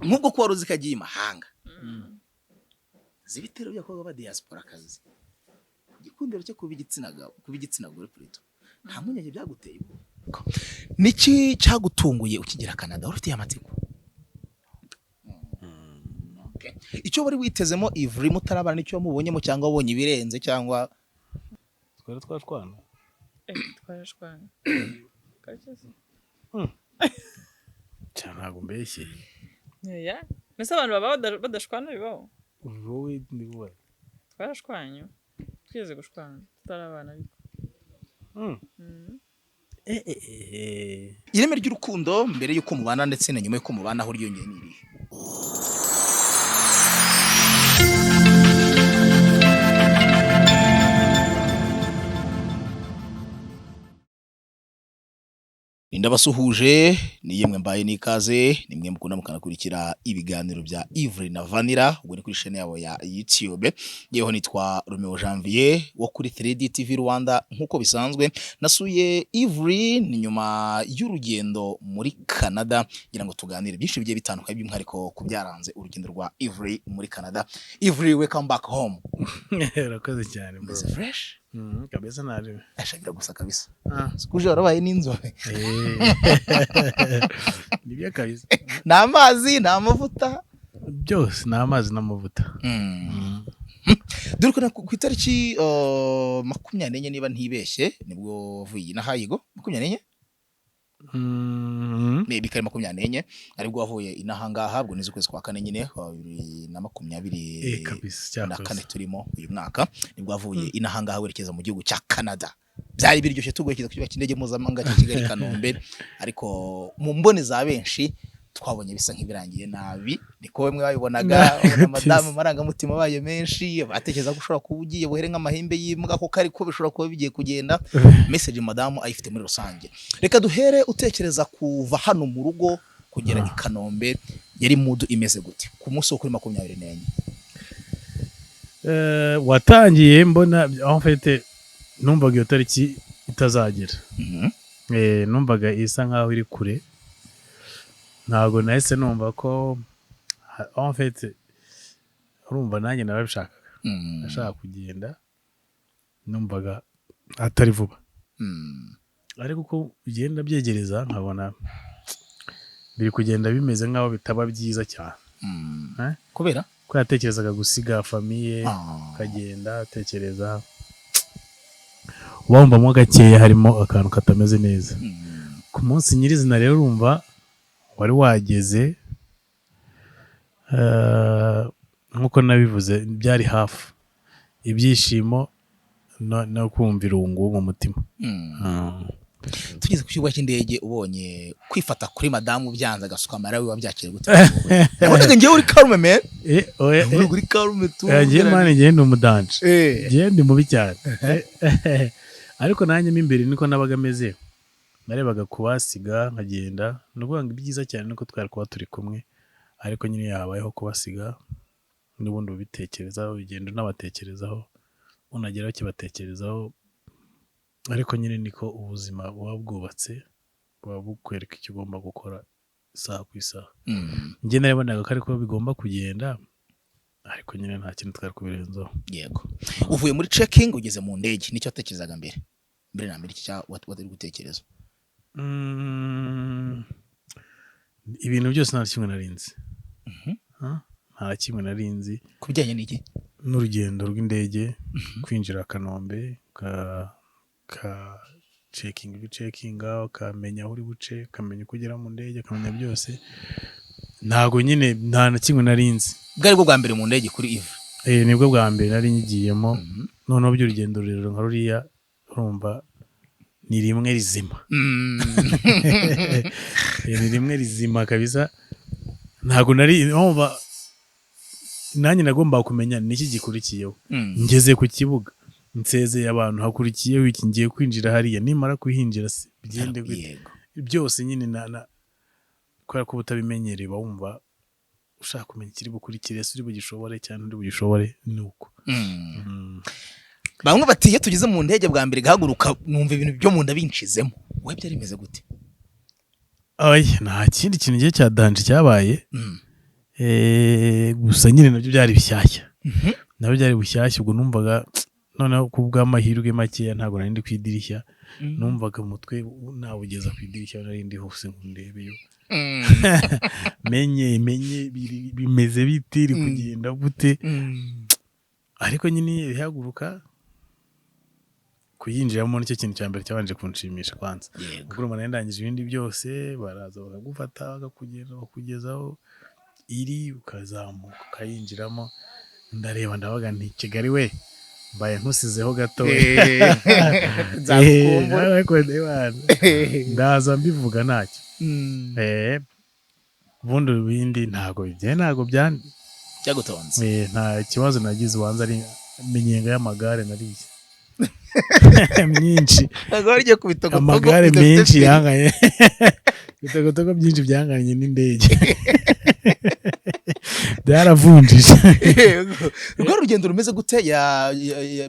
nk'ubwo ko waruzi kagiye imahanga zibitero by'akobwa ba diaspora kazi igikundiro cyo kuba igitsina gore Pluto nta munyege byaguteye niki cyagutunguye ukigera Canada urufite amatsiko icyo bari witezemo Ivry mutarabana nicyo mubonyemo cyangwa wabonye ibirenze cyangwa twashwana kacese ntabwo mbeshye ya nese abantu baba badashwana bibaho wowe ni wowe twarashwanye twigeze gushwana tutarabana ariko ireme ry'urukundo mbere yuko mubana ndetse na nyuma yuko mubana aho ryongeye n'irihe Indabasuhuje ni yemwe mbaye nikaze nimwe mukunda mukanakurikira ibiganiro bya Ivry na Vanilla ubwo ni kuri chaîne yabo ya YouTube yeho nitwa Romeo Janvier wo kuri 3D TV Rwanda nkuko bisanzwe nasuye Ivry ni nyuma y'urugendo muri Canada ngira ngo tuganire byinshi bigiye bitandukanye by'umhariko kubyaranze urugendo rwa Ivry muri Canada. Ivry, welcome back home. Urakoze cyane bro. Is fresh? Kabisa nari ashagira gusa kabisa sikuje warabaye n'inzobe nibyo kabisa n'amazi n'amavuta byose n'amazi n'amavuta dore ko ku itariki 24 niba ntibeshye nibwo vuye na hayigo 24 maybe kari 24 aribwo wavuye inahangaha bwo nizo kwezi kwa kane nyine 2020 kabisa na kane turimo uyu mwaka nibwo wavuye inahangaha werekeza mu gihugu cya Canada byari biryoshye tugwerekeza ku kibuga cy'indege mpuzamahanga cya Kigali Kanombe ariko mu mbone za benshi twabonye bisa nk'ibirangiye nabi niko bamwe babibonaga madame marangamutima bayo menshi batekereza ko ushobora kuba ugiye buhere nk'amahembe y'imbwa ko kari ko bishobora kuba bigiye kugenda message madame ayifite muri rusange reka duhere utekereza kuva hano mu rugo kugera i Kanombe yari mood imeze gute ku munsi wo kuri 24 watangiye mbona en fait numvaga iyo tariki itazagera numvaga isa nkaho iri kure ntabwo nahise numva ko en fait urumva nanjye narabishakaga nashaka kugenda numvaga atari vuba ariko uko bigenda byegereza nkabona biri kugenda bimeze nkaho bitaba byiza cyane kubera ko yatekerezaga gusiga famiye kagenda atekereza wumvamo gakeya harimo akantu katameze neza ku munsi nyirizina rero urumva wari wageze nkuko nabivuze byari hafi ibyishimo no kumva irungu mu mutima tugeze ku kibuga cy'indege ubonye kwifata kuri madamu byanze agasuka amara we wabyakire gute nabonaga ngiye uri karume man uri karume tu ngiye mane ngiye ndi umudanje ngiye ndi mubi cyane ariko nanjye imbere niko nabaga meze narebaga kubasiga nkagenda nuvuga ngo ibyiza cyane nuko twari kuba turi kumwe ariko nyine yabayeho kubasiga n'ubundi ubitekerezaho bigenda n'abatekerezaho unageraho kibatekerezaho ariko nyine niko ubuzima buba bwubatse buba bukwereka icyo ugomba gukora isaha ku isaha njye narebonaga ko ariko bigomba kugenda ariko nyine nta kintu twari kubirenzaho yego uvuye muri checking ugeze mu ndege nicyo atekerezaga mbere na mbere cya watari gutekereza ibintu byose nta kimwe narinzi nta kimwe narinzi kubijyanye n'iki n'urugendo rw'indege kwinjira Kanombe ka checking kamenya aho uri buce kamenya kugera mu ndege kamenya byose ntago nyine nta na kimwe narinzi bwari bwo bwa mbere mu ndege kuri Ivry nibwo bwa mbere nari ngiyemo noneho by'urugendo rero nka ruriya urumva ni rimwe rizima ni rimwe rizima kabisa ntago nari umva nanjye nagomba kumenya niki gikurikiyeho ngeze ku kibuga nsezeye abantu hakurikiyeho iki ngiye kwinjira hariya nimara kuhinjira bigende gute byose nyine kubera ko butabimenyereye bawumva ushaka kumenya ikiri bukurikire uri bugishobore cyane uri bugishobore nuko bamwe bati iyo tugeze mu ndege bwa mbere gahaguruka numva ibintu byo mu nda binshizemo we byari bimeze gute nta kindi kintu gihe cya danje cyabaye gusa nyine nabyo byari bishyashya nabyo byari bushyashya ubwo numvaga noneho ku bw'amahirwe makeya ntabwo nari ndi ku idirishya numvaga umutwe nawugeza ku idirishya nari ndi hose ngo ndebeyo menye bimeze bite iri kugenda gute ariko nyine bihaguruka kuyinjiramo nicyo kintu cya mbere cyabanje kunshimisha kwanza kuko urumva ndangije ibindi byose baraza bakagufata bakugezaho iri ukazamuka ukayinjiramo ndareba ndabaga nti Kigali we mbaye nkusizeho gato ndaza mbivuga ntacyo ubundi ibindi ntago byagutonze nta kibazo nagize ubanza ari iminyenga y'amagare nariye myinshi amagare menshi yanganye ibitogotogo byinshi byanganye n'indege byaravunjije urwo rugendo rumeze gute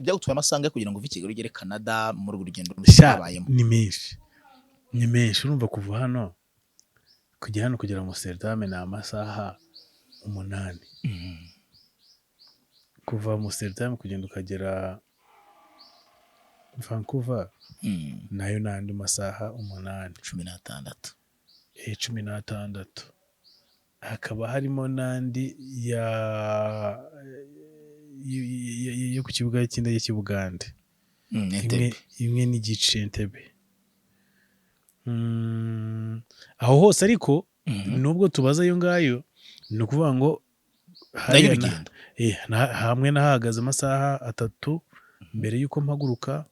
byagutwaye amasaha kugira ngo uve i Kigali ugere Canada muri urwo rugendo rushyabayemo ni menshi urumva kuva hano kugera mu Amsterdam ni amasaha 8 kuva mu Amsterdam kugenda ukagera Vancouver nayo n'andi masaha 16 hakaba harimo n'andi yo ku kibuga cy'indege cy'i Bugande imwe n'igice Entebbe aho hose ariko nubwo tubaza ayo ngayo ni ukuvuga ngo hamwe nahagaze amasaha 3 mbere y'uko mpaguruka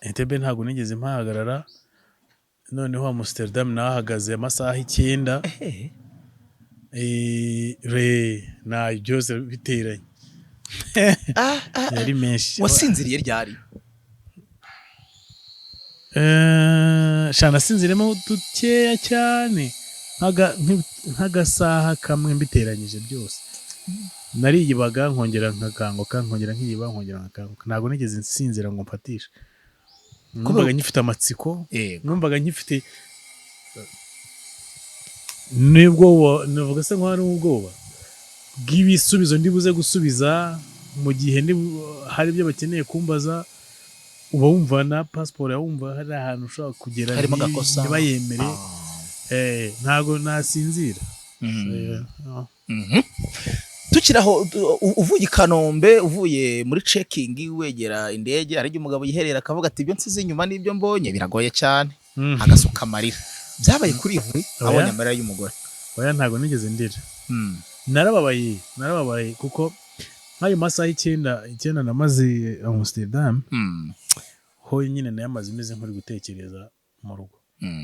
Entebbe ntabwo nigeze mpahagarara noneho Amsterdam nahagaze amasaha 9 nayo byose biteranye yari menshi wasinziriye ryari shana sinziremo dukeya cyane nk'agasaha kamwe mbiteranyije byose nariyibaga nkongera nkakanguka nkongera nkiyiba nkongera nkakanguka ntabwo nigeze nsinzira ngo mpatishe numvaga nkifite amatsiko numvaga nkifite nibwo navuga se nk'aho ari ubwoba bw'ibisubizo ndibuze gusubiza mu gihe hari ibyo bakeneye kumbaza uba wumva na passport wumva hari ahantu ushobora kugera ntibayemere ntabwo nasinzira tukiraho uvuye i Kanombe uvuye muri checking wegera indege hari umugabo yiherera akavuga ati ibyo nsize inyuma n'ibyo mbonye biragoye cyane agasuka amarira byabaye kuri inkwi abonye amarira y'umugore oya ntabwo nigeze ndira narababaye kuko nk'ayo masaha 9 namaze Amsterdam ho nyine nayamaze imeze nk'uri gutekereza mu rugo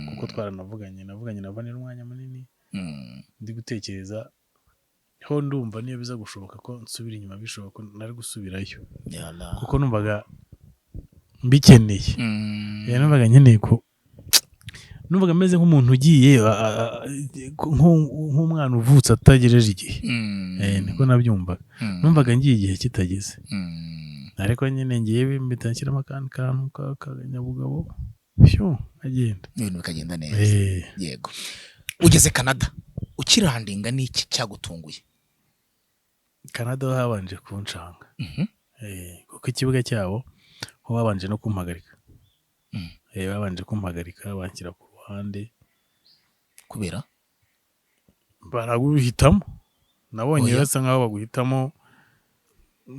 kuko twaranavuganye na Vanilla umwanya munini ndi gutekereza ho ndumva niyo biza gushoboka ko nsubira inyuma bishoboka nari gusubirayo kuko numvaga mbikeneye numvaga nkeneye ko numvaga meze nk'umuntu ugiye nk'umwana uvutse atagejeje igihe niko nabyumvaga numvaga ngiye igihe kitageze ariko nyine ngiye mbitakiramo akandi kantu k'akanyabugabo agenda ibintu bikagenda neza yego ugeze Canada ukirandinga n'iki cyagutunguye Canada habanje kunshanga kuko ikibuga cyabo ho babanje no kumpagarika babanje kumpagarika banshyira ku ruhande kubera baraguhitamo nabonye basa nkaho baguhitamo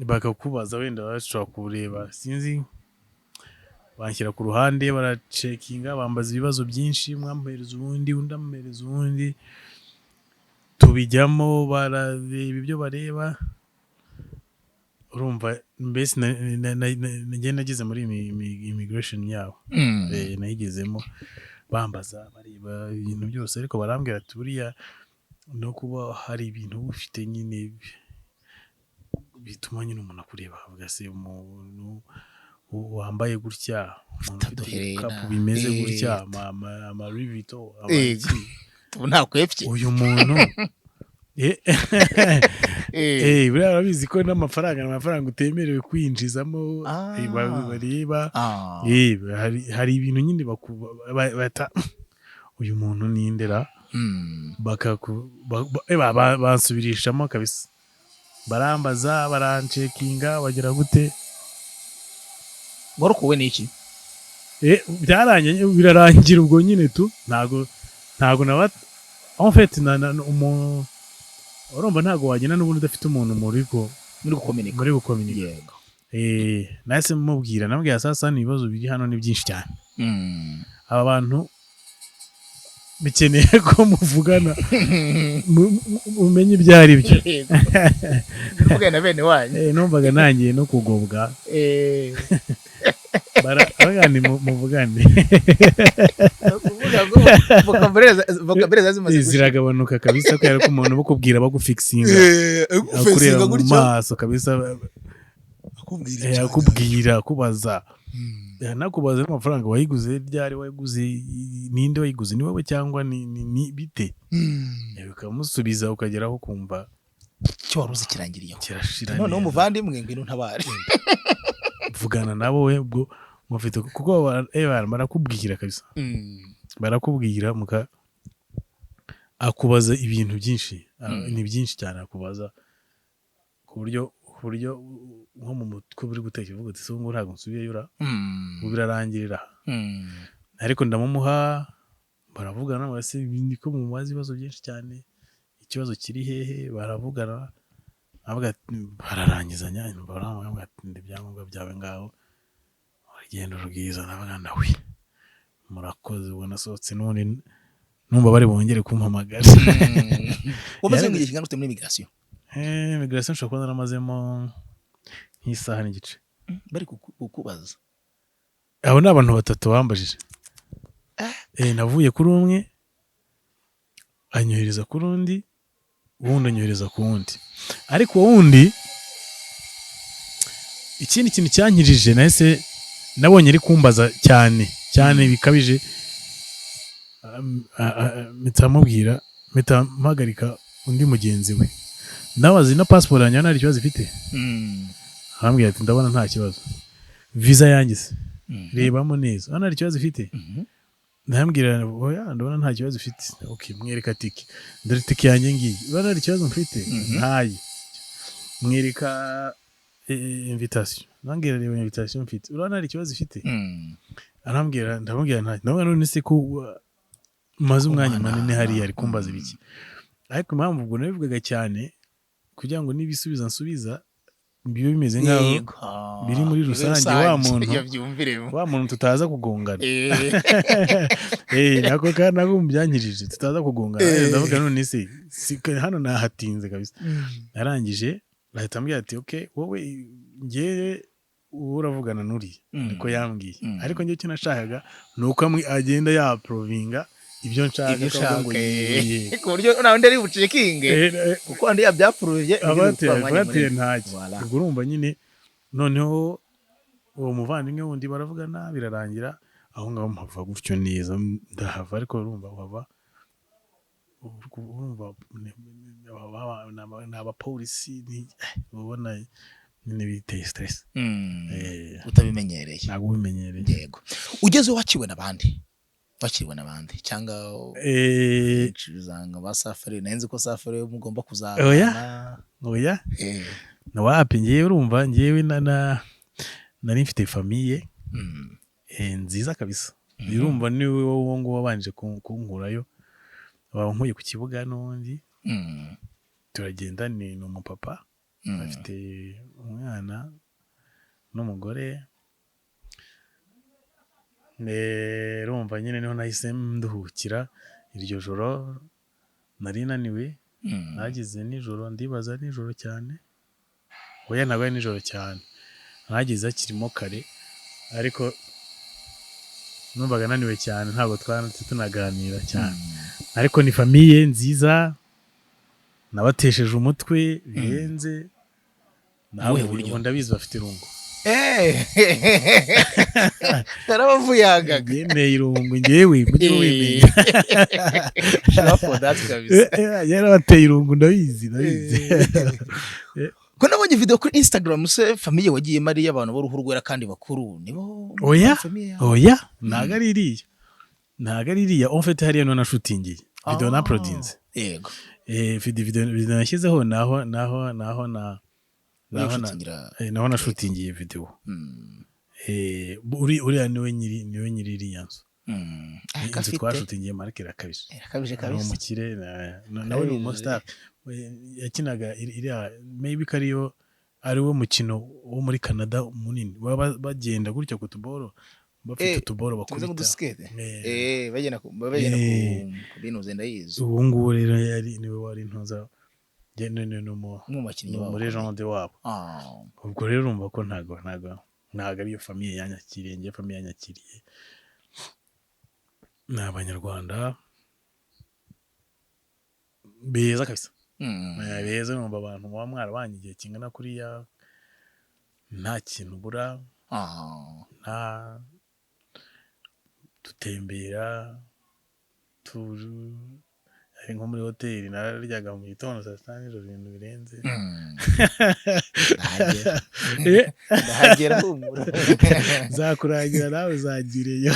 bakakubaza wenda bashobora kureba sinzi banshyira ku ruhande baracekinga bambaza ibibazo byinshi mwampereza ubundi undi amuhereza ubundi tubijyamo barareba ibyo bareba urumva mbese nageze muri immigration yabo nayigezemo bambaza bareba ibintu byose ariko barambwira ati buriya no kuba hari ibintu ufite nyine bituma nyine umuntu akureba avuga se umuntu wambaye gutya kapu bimeze gutya ama Louis Vuitton ntakwepye uyu muntu buriya urabizi ko n'amafaranga utemerewe kwinjizamo bareba hari ibintu nyine bata uyu muntu nindera bansubirishamo kabisa, barambaza barancekinga bagira gute. warokowe n'iki? Birarangira ubwo nyine tu, ntago naba en fait urumva ntago wagenda n'ubundi udafite umuntu muri gukominika. Yego. Nahise mubwira, nabwira sasa ibibazo biri hano ni byinshi cyane, aba bantu bikeneye ko muvugana umenye ibyo ari byo. Mvuga na bene wanyu. Numvaga nangiye no kugobwa. Baragani muvugane. Vocabulary zimaze ziragabanuka kabisa, kubera ko umuntu bakubwira bagufixinga. Akureba mu maso kabisa, akubwira kubaza. Nakubaza amafaranga wayiguze ryari, wayiguze ninde, wayiguze ni wowe cyangwa ni bite? Ukamusubiza ukageraho kumva cyo waruzi kirangiriye. Kirashira. Noneho umuvandimwe ngwino ntabare. Vugana nabo we ubwo mufite, kuko barakubwira kabisa. Barakubwira akubaza ibintu byinshi, ni byinshi cyane akubaza, ku buryo nko mu mutwe buri gutekereza uvuga ati ngo ntabwo nsubiyeyo birarangirira. Ariko ndamumuha, baravugana base niko mu mazi ibibazo byinshi cyane, ikibazo kiri hehe, baravugana avuga bararangizanya, baravuga ati ibyangombwa byawe ngaho, urugendo rwiza. Nabaga nawe murakoze, ubona sohotse none numva bari bongere kumpamagara. Umaze ngiye kingana ute muri immigration? Immigration nshobora kuba naramazemo nk'isaha n'igice. Bari kukubaza. Abo ni abantu batatu bambajije. Navuye kuri umwe anyohereza kuri undi, uwundi anyohereza ku wundi. Ariko wundi ikindi kintu cyankirije, nahise nabonye ari kumbaza cyane bikabije. Mitamubwira, mpagarika undi mugenzi we, ndabazi na passport yanjye nta kibazo ifite. Arambwira ati ndabona nta kibazo, visa yanjye rebamo neza, nta kibazo ifite. Ndambwira oya, ndabona nta kibazo ifite. Okay, mwereka tiki, ndari tiki yanjye ngiye, bana nta kibazo mfite. Ntayi mwereka invitation, nambwira reba invitation mfite, urabona nta kibazo ifite. Arambwira, ndamubwira nta, ndabona none se ko maze umwanya manini hari ari kumbaza ibiki. Ariko impamvu ubwo nabivugaga cyane kugira ngo nibisubiza nsubiza bibe bimeze nkaho biri muri rusange, wa muntu tutaza kugongana. Nako kana byankirije, tutaza kugongana. Ndavuga none se hano nahatinze kabisa. Narangije bahita ambwira ati okay, wowe ngiye uravugana nuri, niko yambwiye. Ariko njye cyo nashakaga nuko agenda yaprovinga ibyo nshaka ngo ku buryo nawe ndari bucekinge, kuko andi yabyaprovye abateye ntacyo. Ubwo urumva nyine, noneho uwo muvandimwe wundi baravugana birarangira aho ngaho mpava gutyo neza, ndahava. Ariko urumva n'abapolisi ubona nyine biteye stress. Utabimenyereye. Ntabwo ubimenyereye. Yego. Ugeze wakiwe n'abandi cyangwa ba safari? Nenze ko safari mugomba kuzabana. Oya nawapi, ngiye urumva, ngiyewe nari mfite famille nziza kabisa. Urumva ni wowe ngo wabanje kunkurayo, wankuye ku kibuga n'undi turagenda. Ni umupapa afite umwana n'umugore. Rumva nyine niho nahise nduhukira. Iryo joro nari naniwe, nagize nijoro, ndibaza nijoro cyane. Oya ntabwo nijoro cyane, nagize akirimo kare, ariko numvaga naniwe cyane, ntabwo tunaganira cyane. Ariko ni famille nziza, nabatesheje umutwe birenze. Nawe ubu ndabizi bafite irungu. Tarabavuyaga yemeye irungu ngewe mujye wemeye. Yarabateye irungu, ndabizi. Ko nabonye video kuri Instagram se famille wagiye Mariya, abantu b'uruhu rwera kandi bakuru nibo. Oya ntago ari iriya, en fait hariya no nashutingiye. video na uploadinze yego video nashyizeho naho nashutingiye video uriya niwe nyiri iriya nzu inzu twashutingiye Mark Irakabije ari umukire nawe ni umustar yakinaga iriya maybe kariyo ari wo mukino wo muri Canada munini baba bagenda gutya ku tuboro bafite utuboro bakubita bagenda ku binuze ndayizi ubu ngubu rero niwe wari ntoza n'umukinnyi muri legende wabo ubwo rero urumva ko ntago ari iyo famille yanyakiriye ngiye famille yanyakiriye ni abanyarwanda beza kabisa beza numva abantu muba mwarabanye igihe kingana kuriya nta kintu ubura nta dutembera ari nko muri hoteli nararyaga mu gitondo saa sita nijoro ibintu birenze ndahagera zakurangira nawe zagireyo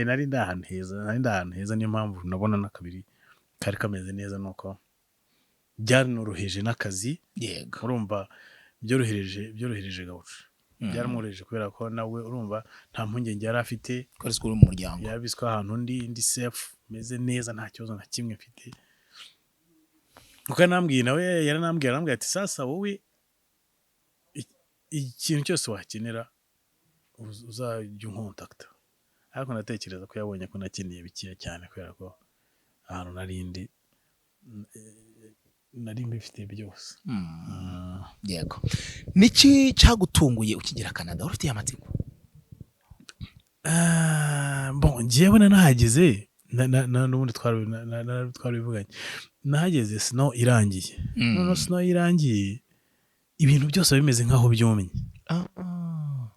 nari ndi ahantu heza niyo mpamvu nabona n'akabiri kari kameze neza nuko byaranoroheje n'akazi yego urumva byorohereje gahusha byaramworoheje kubera ko nawe urumva nta mpungenge yari afite ko ari mu muryango yabiswe ahantu ndi safe meze neza nta kibazo na kimwe mfite kuko nambwiye nawe yaranambwiye ati sasa wowe ikintu cyose wakenera uzajya unkontakta ariko natekereza ko yabonye ko nakeneye bikiya cyane kubera ko ahantu nari mbifite byose yego niki cyagutunguye ukigera Canada wari ufite amatsiko bon njyewe nahageze n'ubundi twarabivuganye nahageze snow irangiye snow irangiye ibintu byose bimeze nk'aho byumye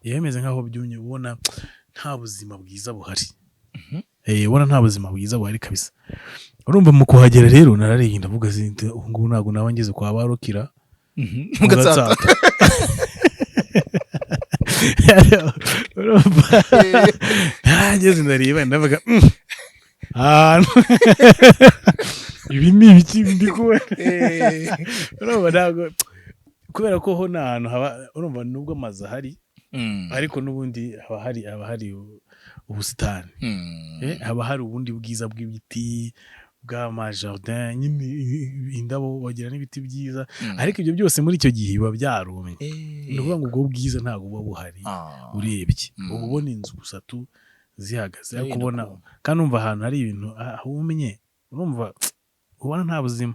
bimeze nk'aho byumye ubona nta buzima bwiza buhari ubona nta buzima bwiza buhari kabisa urumva mu kuhagera rero narariye ndavuga ubu ngubu ntabwo naba ngeze kwa barukira mu Gatsata urumva narageze ndareba ndavuga ahantu ibi ni ibiki ndi kubona urumva ntabwo kubera ko ho nta hantu haba urumva nubwo amazu ahari ariko n'ubundi haba hari ubusitani haba hari ubundi bwiza bw'ibiti bw'amajardin nyine indabo bagira n'ibiti byiza ariko ibyo byose muri icyo gihe biba byarumye ni ukuvuga ngo ubwo bwiza ntabwo buba buhari urebye uba ubona inzu gusa tu zihagaze ariko ubona kandi umva ahantu hari ibintu humye urumva ubona nta buzima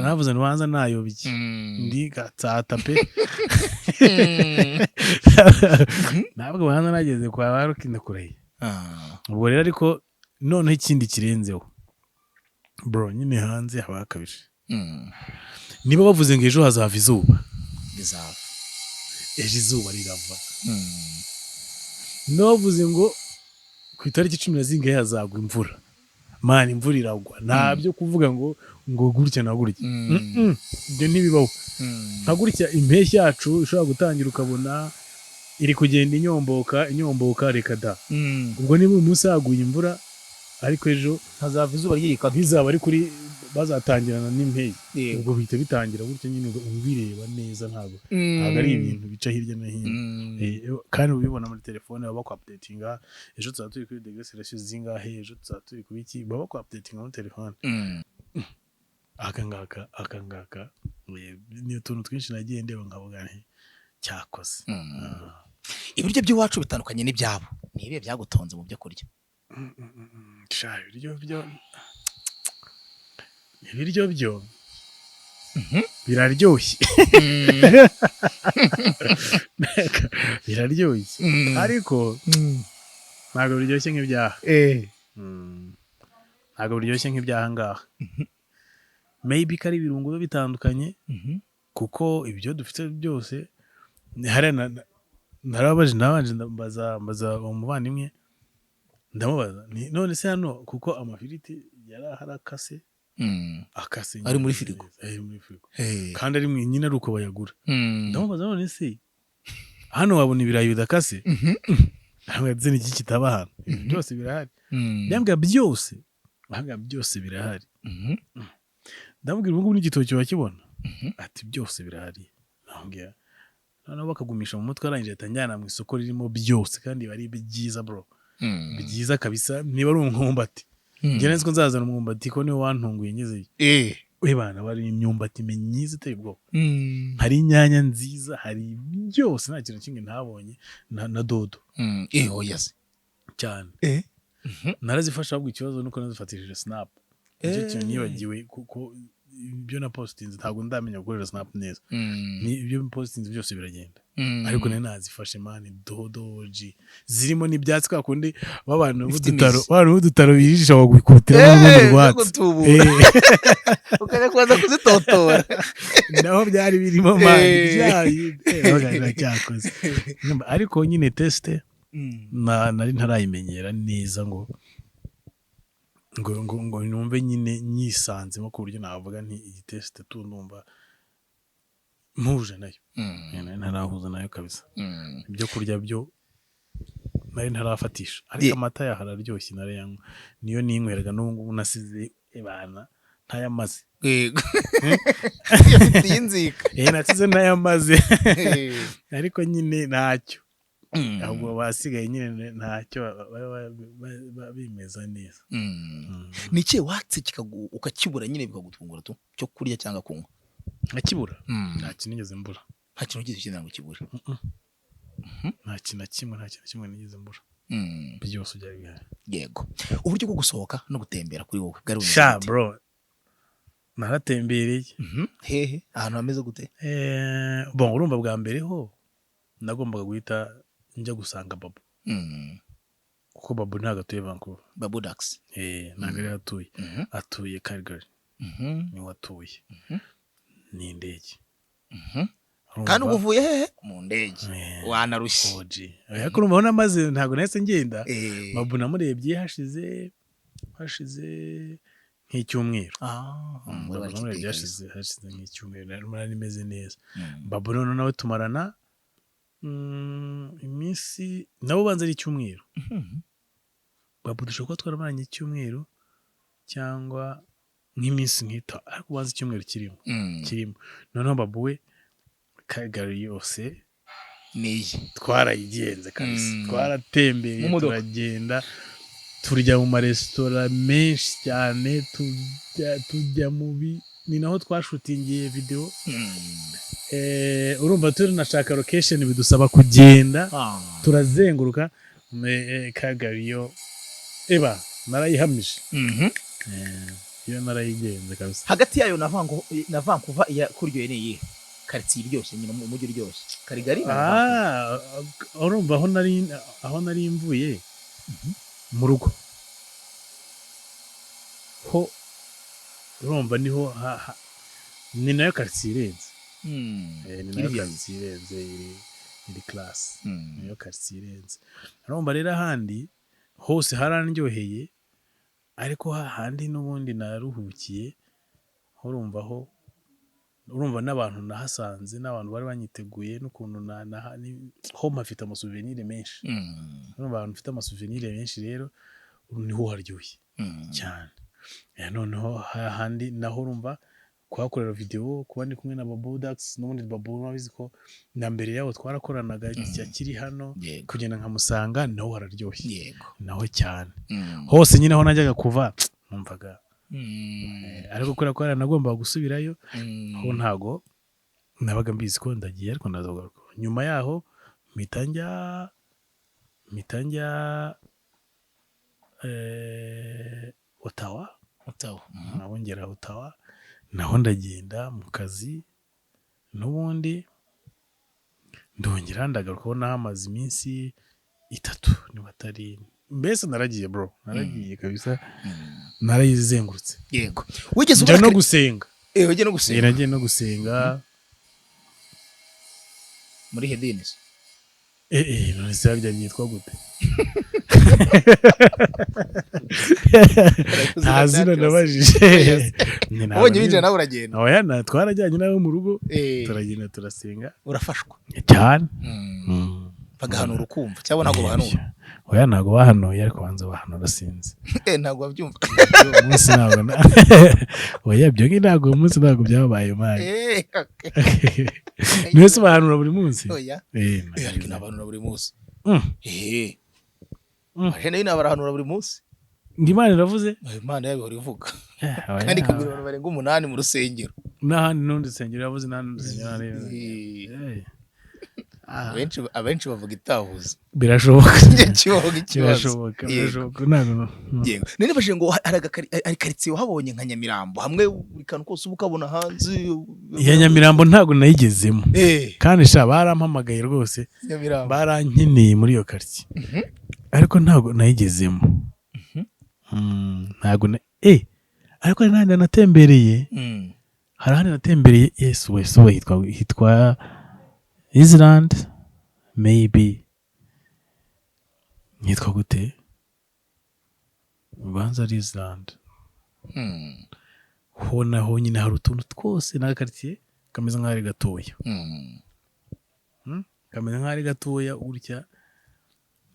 navuze ntibanza nayobye ndi Gatsata pe ntabwo banza nageze kwa barukinda kureye ubwo rero ariko noneho ikindi kirenzeho bro nyine hanze haba hakabije niba bavuze ngo ejo hazava izuba ejo izuba rirava bavuze ngo ku itariki 10 hazagwa imvura mani imvura iragwa ntabyo kuvuga ngo gutya na gutya ibyo ntibibaho nka gutya impeshyi yacu ushobora gutangira ukabona iri kugenda inyomboka reka da ubwo niba umunsi haguye imvura ariko ejo hazava izuba ry'ikaka bizaba ari kuri bazatangirana n'impeshyi ubwo bihita bitangira gutya nyine ubireba neza ntabwo ari ibintu bica hirya no hino kandi ubibona muri telefone baba updatinga ejo tuzaba turi kuri degree celsius zingahe ejo tuzaba turi kuri iki baba updatinga muri telefone akangaka ni utuntu twinshi nagiye ndeba nkavuga nti cyakoze ibiryo by'iwacu bitandukanye n'ibyabo ni ibihe byagutonze mu byo kurya ibiryo byo biraryoshye biraryoshye ariko ntabwo biryoshye nk'ibyaha ntabwo biryoshye nk'ibyaha ngaha maybe kari ibirungo biba bitandukanye kuko ibyo dufite byose narabaje nabanje mbaza umuvandimwe ndamubaza none se hano kuko amafiriti yari harakase ari muri firigo kandi ari nyine ari uko bayagura ndamubaza none se hano wabona ibirayi bidakase ntabwo ndetse n'iki kitaba hano byose birahari byambwa byose ahanga byose birahari. Mhm. Ndamubwira ubu ngubu n'igitoki wakibona ati byose birahari. Nambwira noneho bakagumisha mu mutwe arangije atanjyana mu isoko ririmo byose kandi bari byiza bro. Byiza kabisa niba ari umwumbati. Njye nzi ko nzazana umwumbati ko niwe wantunguye ngezeyo. Bana bari imyumbati myiza iteye ubwoba. Hari inyanya nziza, hari byose nta kintu kimwe ntabonye na dodo. Oyaze cyane. Narazifasha ahubwo ikibazo nuko nazifatishije snap. Icyo kintu nibagiwe kuko ibyo na postinze ntabwo ndamenya gukorera snap neza. Ni ibyo postinze byose biragenda. Ariko nari nazifashe mani dodoji zirimo n'ibyatsi kwa kundi babana b'udutaro birisha bagukubitira n'ubundi rwatsi. Ukajya kuza kuzitotora. Naho byari birimo mani byayi cyakoze. Ariko nyine teste nari ntarayimenyera neza ngo numve nyine nyisanzemo ku buryo navuga nti iyi test ndumva mpuje nayo. Ntarahuza nayo kabisa. Ibyo kurya byo nari ntarafatisha ariko amata yahararyoshye narayanywa niyo ninyweraga n'ubu ngubu nasize ibana ntayamaze. Yafite inzika. Nasize ntayamaze ariko nyine ntacyo. Ahubwo basigaye nyine ntacyo bimeza neza. Niki watse ukakibura nyine bikagutungura tu cyo kurya cyangwa kunywa. Akibura nta kintu nigeze mbura. Nta kintu ugize kintu ngo kibure. Nta kintu kimwe nigeze mbura. Byose byari bihari. Yego. Uburyo bwo gusohoka no gutembera kuri wowe bwari bumeze sha bro. Naratembereye. Hehe ahantu hameze gute? Bon urumva bwa mbere ho nagombaga guhita njya gusanga Babu. Kuko Babu ntago atuye Vancouver. Babu Dax. Ntago ari atuye. Atuye Calgary. Niwe atuye. Ni indege. Kandi uvuye hehe mu ndege wanarushye. Ariko urumva maze ntago nahise ngenda. Babu namurebye hashize nk'icyumweru. Namurebye hashize nk'icyumweru nari nimeze neza. Babu none nawe tumarana iminsi nabo banza ari icyumweru. Babu dushobora kuba twaramaranye icyumweru cyangwa nk'iminsi nk'ita ariko banza icyumweru kirimo. Noneho Babu we Calgary yose niyi twarayigenze kabisa. Twaratembeye turagenda turya mu maresitora menshi cyane tujya ni naho twashutingiye video. Urumva tunashaka location bidusaba kugenda turazenguruka Calgary yo narayihamije. Iyo narayigenze kabisa. Hagati yayo na Vancouver kuryoye niyi quartier iryoshye nyine mu mujyi uryoshye. Calgary urumva aho nari mvuye mu rugo ho urumva niho ni nayo quartier irenze. Ni nayo quartier irenze iri class. Niyo quartier irenze. Urumva rero ahandi hose harandyoheye ariko hahandi n'ubundi naruhukiye urumva n'abantu nahasanze n'abantu bari banyiteguye n'ukuntu ho mafite amasouvenir menshi. Urumva abantu mfite amasouvenir menshi rero niho haryoshye cyane. Noneho hahandi naho urumva kuhakorera video kuba ndi kumwe na Babu Dax n'ubundi Babu wabizi ko na mbere yaho twarakoranaga kiri hano kugenda nkamusanga naho hararyoshye. Naho cyane hose nyine aho najyaga kuva numvaga ariko kora nagomba gusubirayo ho ntago nabaga mbizi ko ndagiye ariko ndazogaruka. Nyuma yaho mitanja Ottawa nabongera Ottawa naho ndagenda mu kazi n'ubundi ndongera ndagaruka naho amazi iminsi 3 niba atari mbese naragiye bro naragiye kabisa narayizengurutse. Yego wigeze ubona no gusenga. Wigeze no gusenga. Nagiye no gusenga muri Hedines. None se byari byitwa gute? Ntazina nabajije. Ubonye binjira nawe uragenda. Oya twarajyanye nawe mu rugo turagenda turasenga. Urafashwa cyane. bagahanura ukumva cyangwa ntabwo bahanura oya ntabwo bahanuye ariko banza bahanura sinzi ntabwo babyumva uwo munsi ntabwo oya byo ntabwo uwo munsi ntabwo byabaye mani niwe se bahanura buri munsi oya ariko nabanura buri munsi aje nayo nabarahanura buri munsi ngo Imana iravuze Imana yabihora ivuga kandi ikabwira abantu barenga 8 mu rusengero n'ahandi n'undi rusengero yavuze n'ahandi rusengero abenshi bavuga itahuza birashoboka birashoboka ntabwo none bashije ngo ari karitsiye wahabonye nka Nyamirambo hamwe buri kantu kose uba ukabona hanze iya Nyamirambo ntabwo nayigezemo kandi sha barampamagaye rwose barankeneye muri iyo karitsiye ariko ntabwo nayigezemo ntabwo ariko hari n'ahandi natembereye hari ahandi natembereye yesu wese uba hitwa Island maybe yitwa gute ubanza ari Island ho naho nyine hari utuntu twose n'agakaritsiye kameze nk'aho ari gatoya kameze nk'aho ari gatoya gutya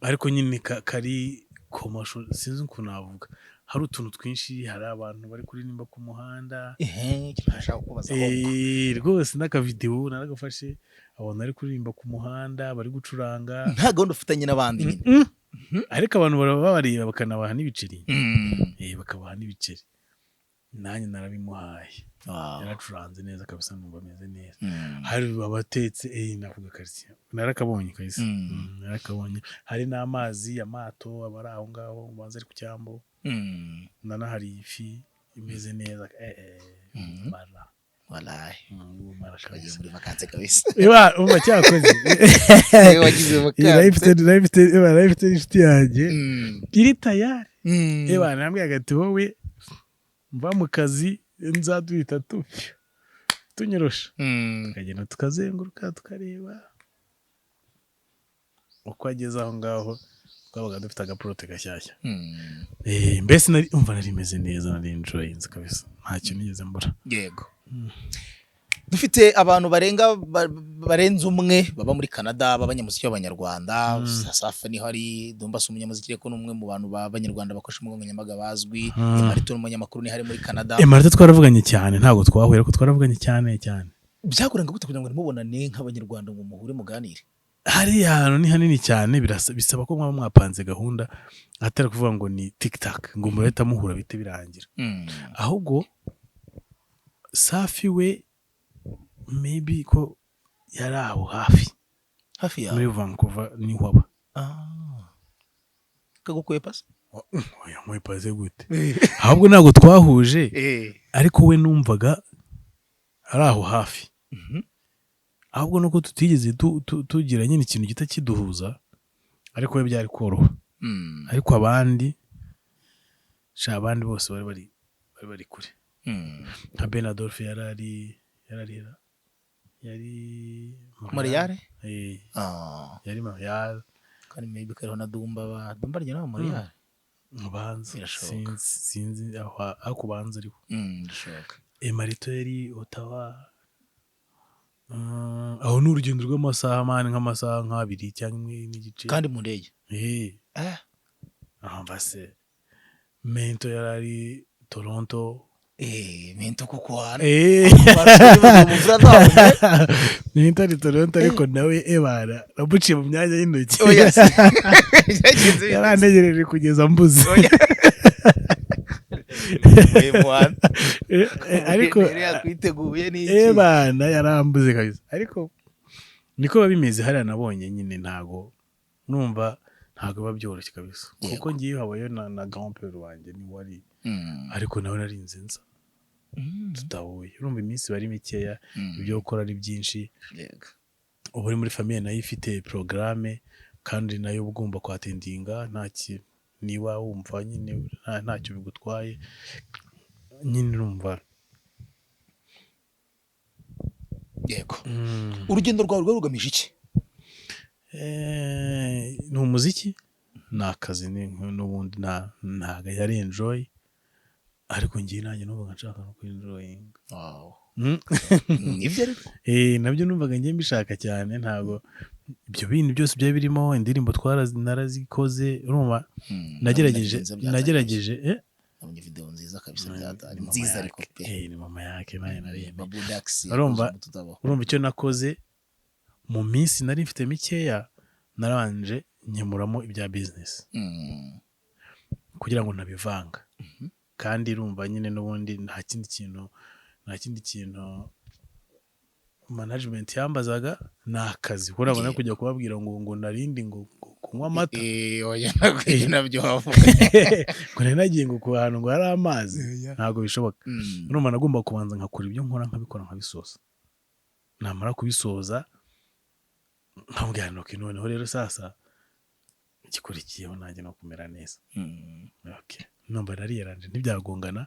ariko nyine kari komasho sinzi ukuntu navuga hari utuntu twinshi hari abantu bari kuririmba ku muhanda rwose n'akavideo naragafashe abantu bari kuririmba ku muhanda bari gucuranga nta gahunda ufitanye n'abandi ariko abantu babareba bakanabaha n'ibiceri bakabaha n'ibiceri nanjye narabimuhaye yaracuranze neza kabisa numva ameze neza hari abatetse navuga karitsiye narakabonye kabisa narakabonye hari n'amazi amato abari aho ngaho ubanza ari ku cyambo nana hari ifi imeze neza mara wallahi mara kabisa muri vacances kabisa umva cyakoze wagize vacances life inshuti yanjye iri tayari nambwiye agati wowe mva mu kazi nzaduhita tunyorosha tukagenda tukazenguruka tukareba uko ageze aho ngaho twabaga dufite agaporote gashyashya mbese nari imeze neza nari enjoyinze kabisa nta kintu nigeze mbura yego dufite abantu barenze umwe baba muri Canada b'abanyamuziki b'abanyarwanda Safa niho ari Dombas umunyamuziki ko n'umwe mu bantu b'abanyarwanda bakoresha umugongo nyamaga bazwi Marito n'umunyamakuru ni hari muri Canada Marito twaravuganye cyane ntabwo twahuye ariko twaravuganye cyane byaguranga gute kugira ngo nimubonane nk'abanyarwanda ngo muhure muganire hari ahantu ni hanini cyane bisaba ko mwaba mwapanze gahunda atari kuvuga ngo ni TikTok ngo murahita muhura bite birangira ahubwo Safi we maybe ko yari aho hafi yawe muri Vancouver ni waba kagukwepa se oya mwepaze gute ahubwo ntabwo twahuje ariko we numvaga ari aho hafi ahubwo nuko tutigeze tugira nyine ikintu gita kiduhuza ariko we byari koroha ariko abandi bose bari kure nka Ben Adolphe yari Mariale yari Mariale kandi maybe kariho na Dumba ryo na Mariale ubanza sinzi aho kubanza ariko bishoboka Marito yari Ottawa aho n'urugendo rw'amasaha nk'amasaha nk'abiri cyangwa n'igice kandi mu ndege mbase Mento yari Toronto Mento kuko wana Mento ari Toronto ariko nawe ebara namuciye mu myanya y'intoki yarantegereje kugeza mbuze ariko bana yarambuze kabisa ariko niko babimeze hariya nabonye nyine ntago numva ntago babyoroshye kabisa kuko ngiye habayo na grand père wanjye ni wari ariko nawe narinze nza tutahuye urumva iminsi bari mikeya ibyo gukora ari byinshi ubu uri muri famille nayo ifite programme kandi nayo ugomba kwatendinga niba wumva nyine ntacyo bigutwaye nyine urumva yego urugendo rwawe rugamije iki ni umuziki ni akazi n'ubundi ntago yari enjoy ariko ngiye nanjye numvaga nshaka no kwenjoyinga nibyo ariko nabyo numvaga ngiye mbishaka cyane ntago ibyo bintu byose byari birimo indirimbo narazikoze urumva nagerageje nabonye video nziza kabisa byatari nziza ariko pe ni mama yake naye nariyeme Babu Dax urumva icyo nakoze mu minsi nari mfite mikeya naranje nkemuramo ibya business kugira ngo ntabivanga kandi urumva nyine n'ubundi nta kindi kintu management yambazaga ni akazi urabona kujya kubabwira ngo narindi ngo kunywa amata oya nabyo wavuga ngo nagiye ngo ku hantu ngo hari amazi ntabwo bishoboka urumva nagomba kubanza nkakora ibyo nkora nkabikora nkabisoza namara kubisoza nkabwira nuko noneho rero sasa igikurikiyeho nanjye no kumera neza okay numva nariyaranje ntibyagongana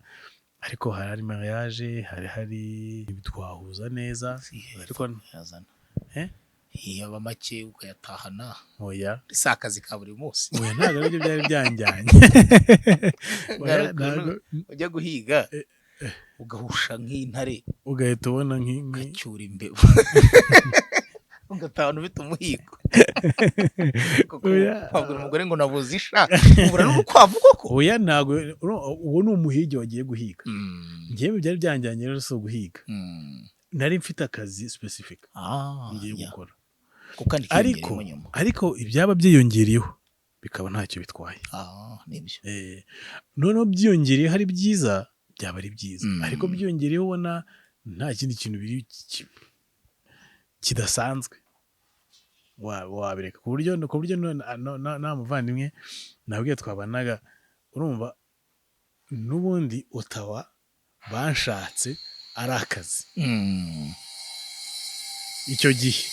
ariko hari mariage hari bitwahuza neza ariko yazana yaba make ukayatahana oya risakazi ka buri munsi oya ntabwo aribyo byari byanjyanye ujya guhiga ugahusha nk'intare ugahita ubona ugacyura imbeba ugatahana ufite umuhigo wabwira umugore ngo nabuze isha ubura n'urukwavu koko oya ntabwo uwo ni umuhigi wagiye guhiga njyewe byari byanjyanye rero so guhiga nari mfite akazi specific ngiye gukora ariko ibyaba byiyongereyeho bikaba ntacyo bitwaye nibyo noneho byiyongereyeho hari byiza byaba ari byiza ariko byiyongereyeho ubona nta kindi kintu biri kidasanzwe wabireka ku buryo nta muvandimwe nabwiye twabanaga urumva n'ubundi Ottawa banshatse ari akazi icyo gihe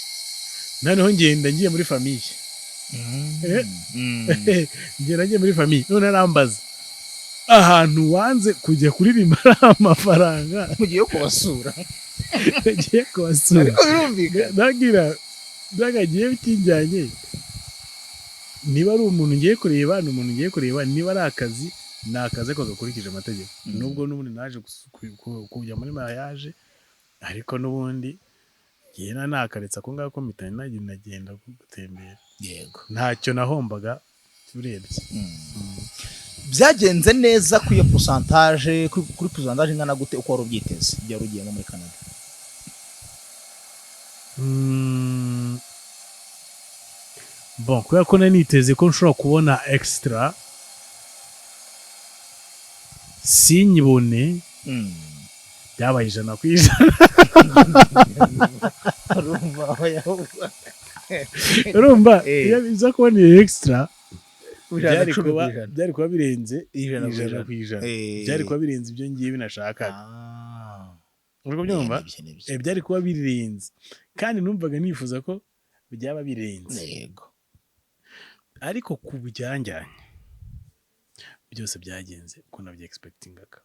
noneho ngiye muri famiye ngiye muri famiye none arambaza ahantu wanze kujya kuririmba amafaranga mugiye kubasura ariko birumvikana byagagiye bitinjyanye niba ari umuntu ngiye kureba niba ari akazi ni akazi ko gakurikije amategeko nubwo n'ubundi naje kujya muri mariage ariko n'ubundi ngiye nakaretse ako ngako mpitanye nagenda gutembera yego ntacyo nahombaga urebye byagenze neza kuri pourcentage ingana gute uko wari ubyiteze byari ugiyemo muri Canada bon kubera ko nari niteze ko nshobora kubona extra sinyibone byabaye 100%. urumva iyo biza kubona extra byari kuba birenze 100%. byari kuba birenze ibyo ngiye binashakaga urwo byumva byari kuba birenze kandi numvaga nifuza ko byaba birenze yego ariko ku bujyanjyanye byose byagenze uko nabyo expectingaga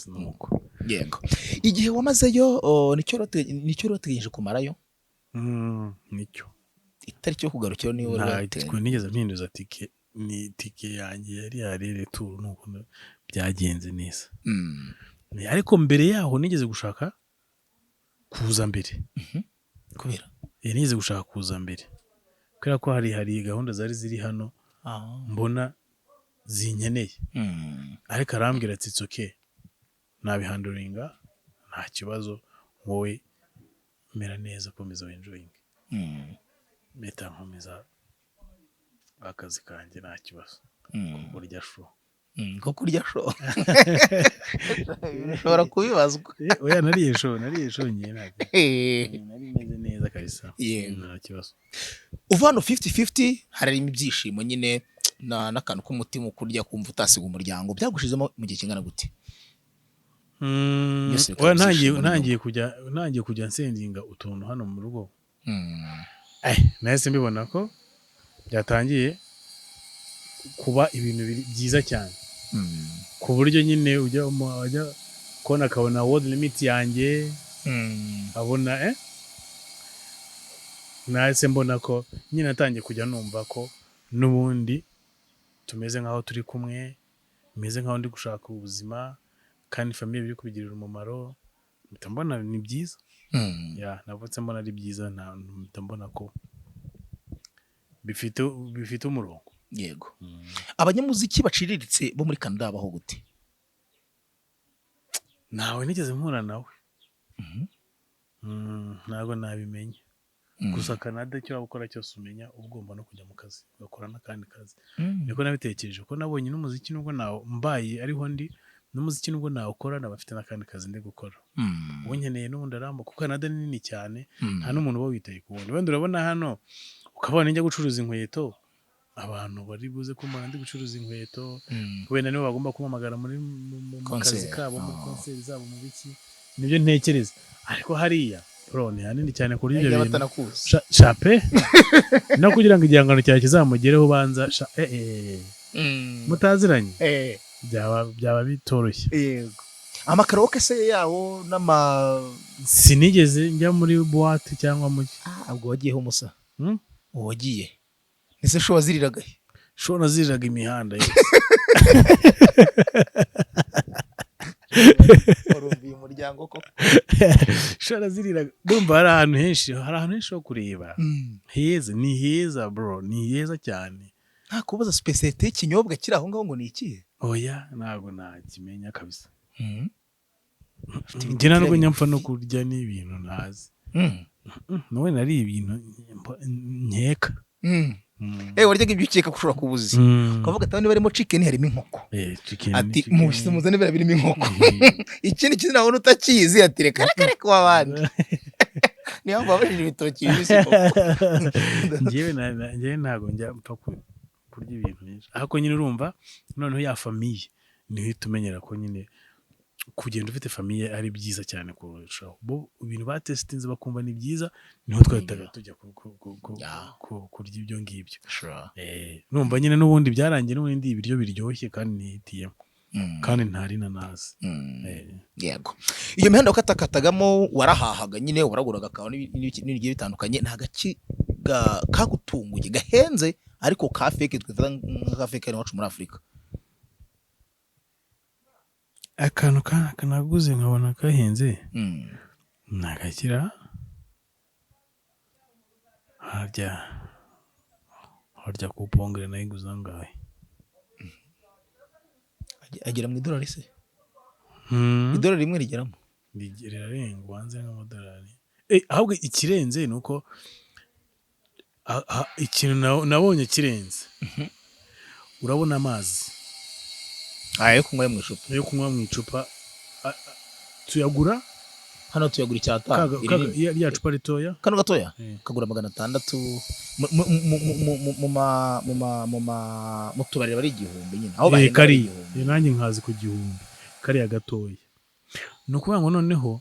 nuko yego igihe wamazeyo nicyo rotegereje kumarayo nicyo itariki yo kugarukira niyo ntabwo nigeze mpinduza tike yanjye yari yarere tour nuko byagenze neza ariko mbere yaho nigeze gushaka kuza mbere kubera nigeze gushaka kuza mbere kubera ko hari gahunda zari ziri hano mbona zinkeneye ariko arambwira ati it's okay nabihanduringa nta kibazo wowe mera neza komeza enjoying meta nkomeza akazi kanjye nta kibazo kurya show ko kurya show ushobora kubibazwa oya nariye show nyine nari meze neza kabisa nta kibazo uvano 50-50 harimo ibyishimo nyine n'akantu k'umutima ukurya kumva utasiga umuryango byagushizemo mu gihe kingana gute ntangiye kujya nsendinga utuntu hano mu rugo nahise mbibona ko byatangiye kuba ibintu byiza cyane ku buryo nyine ujya kubona akabona world limit yanjye abona nahise mbona ko nyine natangiye kujya numva ko n'ubundi tumeze nk'aho turi kumwe meze nk'aho ndi gushaka ubuzima kandi famiye biri kubigirira umumaro mbona ni byiza navutse mbona ari byiza mbona ko bifite umurongo. Yego. Abanyamuziki baciriritse bo muri Canada baho gute? Nawe nigeze mpura nawe. Ntabwo nabimenya. Gusa Canada icyo waba ukora cyose umenya ugomba no kujya mu kazi ugakora n'akandi kazi. Niko nabitekereje ko nabonye n'umuziki nubwo nawo mbaye ariho ndi n'umuziki nubwo nawukora nabafite n'akandi kazi ndi gukora. Ubu nkeneye n'ubundi arambo kuko Canada ni nini cyane nta n'umuntu uba witaye ku wundi. Wenda urabona hano ukabona njya gucuruza inkweto abantu bari buze kumara ndi gucuruza inkweto wenda nibo bagomba kumamagara muri mu kazi kabo mu konseri zabo mu biki nibyo ntekereza. Ariko hariya ni hanini cyane kuri ibyo bintu shape no kugira ngo igihangano cyawe kizamugereho ubanza mutaziranye byaba bitoroshye. Yego. Amakaraoke se yawo sinigeze njya muri boîte cyangwa mu ubwo wagiyeho musa wagiye ese sho waziriraga sho naziriraga imihanda warumbiye umuryango ko shara ziriraga ndumva hari ahantu henshi ho kureba heza ni heza bro ni heza cyane. Nta kubaza speciality y'ikinyobwa kiri aho ngaho ngo ni ikihe? Oya ntago nakimenya kabisa. Njye ntabwo nyamfa no kurya n'ibintu ntazi. Nawe nari ibintu nkeka. Waryaga ibyo ukeka ko ushobora kubuzi ukavuga ati barimo chicken harimo inkoko ati mushyize muzane bira birimo inkoko ikindi kintu nabona utakizi ati reka reka wabandi niyo mbabajije ibitoki bibisi njyewe ntago njya mpfa kurya ibintu byinshi ariko nyine urumva noneho ya famiye niho itumenyera ko nyine kugenda ufite famiye ari byiza cyane kurushaho. Bo ibintu batestinze bakumva ni byiza niho twahitaga tujya kurya ibyo ngibyo. Numva nyine n'ubundi byarangiye n'ubundi ibiryo biryoshye kandi nihitiyemo kandi ntari nanazi. Yego. Iyo mihanda ukatakatagamo warahahaga nyine waraguraga kawa n'ibintu bitandukanye nta gaki kagutunguye gahenze ariko ka fake twita nka fake wacu muri Afrika. Akantu kanaguze nkabona kahenze nagakira harya kupongera nayiguze angahe agera mu idolari se idolari rimwe rigeramo rirarenga wanze nk'amadolari ahubwo ikirenze nuko ikintu nabonye kirenze urabona amazi yo kunywa mu icupa tuyagura hano tuyagura icyata rya cupa ritoya kano gatoya kagura 600 mu tubari bari igihumbi nyine aho bahenda kari nanjye nkazi ku gihumbi kari gatoya. No kuvuga ngo noneho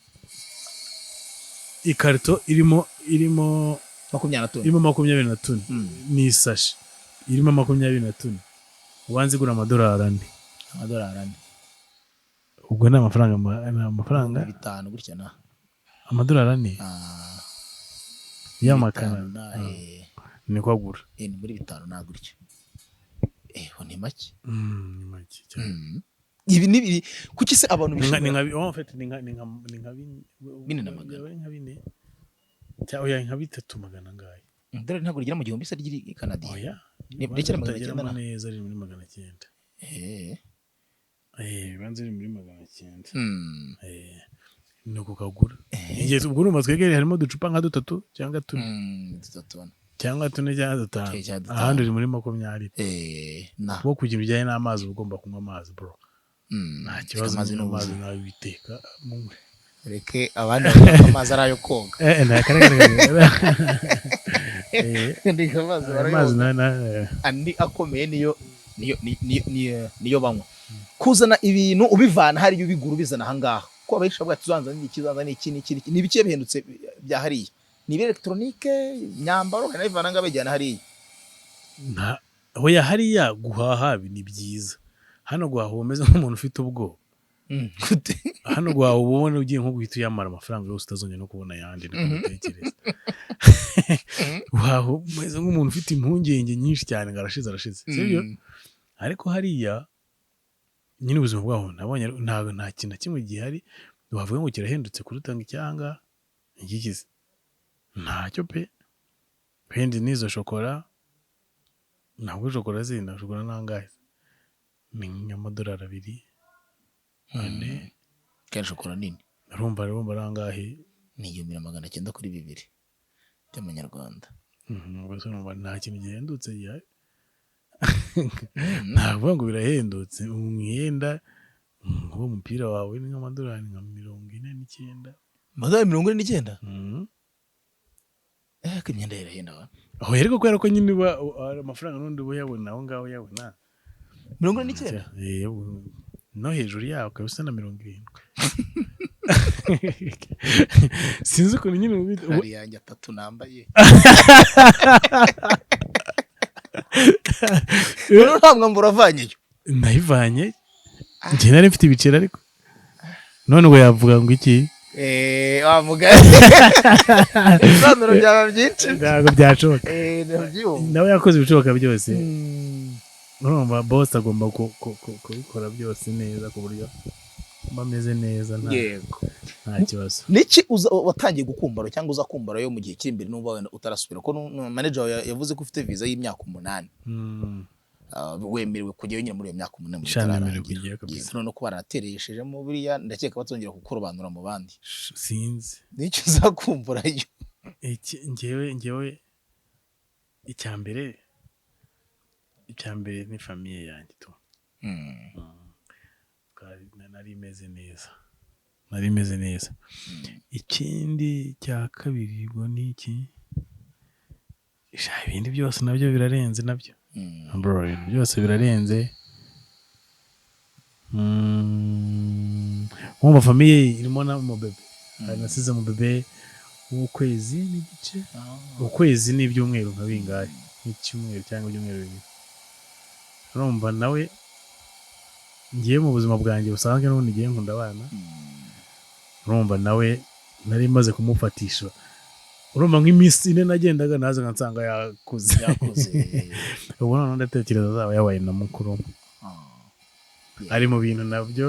ikarito irimo 24 ni isashi irimo 24 ubanze gura $4 ubwo ni amafaranga $5 gutya na $4 y'amakanada niko agura ni muri 5 na gutya ni make ni make cyane. Ibi ni kuki se abantu ni nka bine na magana nka bine cyangwa nka 300 ngaye ndore ntabwo rigira mu gihumbi se ryiri Canada. Oya ni ndekera magana neza ari muri 900 banze muri 900 nuko kagura igihe ubwo urumva twegereye harimo ducupa nka 3 cyangwa 4 cyangwa 4 cyangwa 5 ahandi uri muri 20 bo kugira ibijyanye n'amazi ugomba kunywa amazi bro nta kibazo amazi nawe witeka mumwe reke abandi amazi arayo koga amazi andi akomeye niyo banywa kuzana ibintu ubivana hari ubigura ubizana ahangaha ko abayisha bwa tuzanza n'iki ni bike bihindutse bya hariya ni electronique nyambaro kandi bivana ngabejyana hariya oya hariya guhaha ni byiza. Hano guhaha umeze nk'umuntu ufite ubwoba hano guhaha ubona ugiye nko guhita uyamara amafaranga yose utazongera no kubona yandi ntekereza guhaha umeze nk'umuntu ufite impungenge nyinshi cyane arashize sibyo ariko hariya nyine ubuzima bwaho nabonye nta kintu kimwe gihari wavuga ngo kirahendutse kurutanga icyanga igikize ntacyo pe pendi n'izo shokora ntabwo shokora zina shokora nangahe ni nk'amadolari 2 ane kandi shokora nini rumba rangahe ni 1900 kuri 2 by'amanyarwanda ubwo numva nta kintu gihendutse yawe ntabwo ngo birahendutse umwenda uwo mupira wawe ni nk'amadolari nka 49 madolari 49 ko imyenda irahenda wa aho yereko kubera ko nyine amafaranga n'undi uyabona aho ngaho yabona 49 no hejuru yaho kabisa na 70 sinzi ukuntu nyine ari yanjye 3 nambaye rero ntabwo mburavanye nayivanye njye nari mfite ibiceri ariko none ngo yavuga ngo iki wa mugari none byaba byinshi ntabwo byashoboka nabyo nawe yakoze ibishoboka byose urumva boss agomba kubikora byose neza ku buryo bameze neza nta kibazo niki watangiye gukumbaro cyangwa uza kumbaro yo mu gihe kiri imbere n'uba wenda utarasubira ko manager yavuze ko ufite visa y'imyaka 8 wemerewe kujya nyine muri iyo myaka 8 mutararangira none ko baratereshejemo buriya ndakeka bazongera kukurobanura mu bandi sinzi niki uzakumbura yo njyewe icyambere ni famille yanjye tu nari meze neza ikindi cya kabiri ngo ni iki ibindi byose nabyo birarenze nabyo bro byose birarenze mu famille irimo na mu bebe nasize mu bebe ukwezi n'igice ukwezi n'ibyumweru nka bingahe n'icyumweru cyangwa ibyumweru bibiri urumva nawe ngiye mu buzima bwanjye busanzwe n'ubundi ngiye nkunda abana urumva nawe nari maze kumufatisha urumva nk'iminsi ine nagendaga naza nkansanga yakuze ubu none ndatekereza azaba yabaye na mukuru ari mu bintu nabyo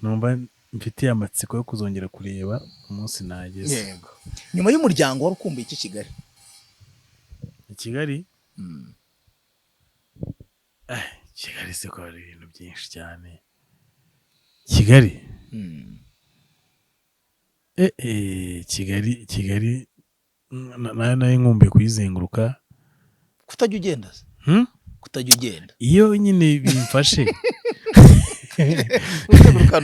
numva mfitiye amatsiko yo kuzongera kureba umunsi nageze yego nyuma y'umuryango wari ukumbuye iki Kigali Kigali se ko hari ibintu byinshi cyane Kigali Kigali nayo nkumbuye kuyizenguruka kutajya ugenda kutajya ugenda iyo nyine bimfashe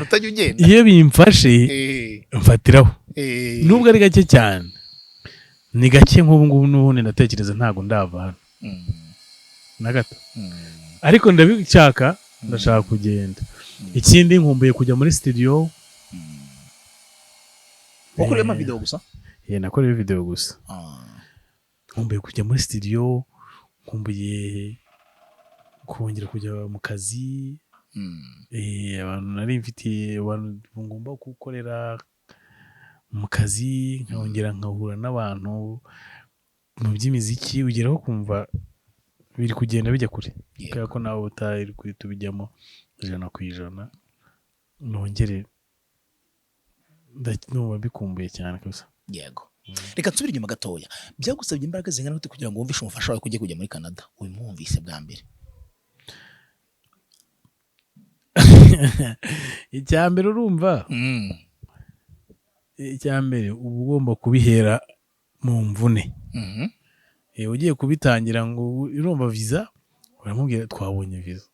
utajya ugenda iyo bimfashe mfatiraho nubwo ari gake cyane ni gake nk'ubu ngubu n'ubundi ndatekereza ntago ndava hano na gato ariko ndabishaka ndashaka kugenda ikindi nkumbuye kujya muri studio ukurema video gusa nakoreye video gusa nkumbuye kujya muri studio nkumbuye kongera kujya mu kazi abantu nari mfitiye abantu ngomba gukorera mu kazi nkongera nkahura n'abantu mu by'imiziki ugeraho kumva biri kugenda bijya kure kubera ko nawe utari guhita ubijyamo 100% nongere ndumva bikumbuye cyane gusa yego reka nsubire inyuma gatoya byagusabye imbaraga zingana gute kugira ngo wumvishe umufasha wawe kujya muri Canada wimwumvise bwa mbere icyambere urumva icyambere uba ugomba kubihera mu mvune ugiye kubitangira ngo urumva visa uramubwira twabonye visa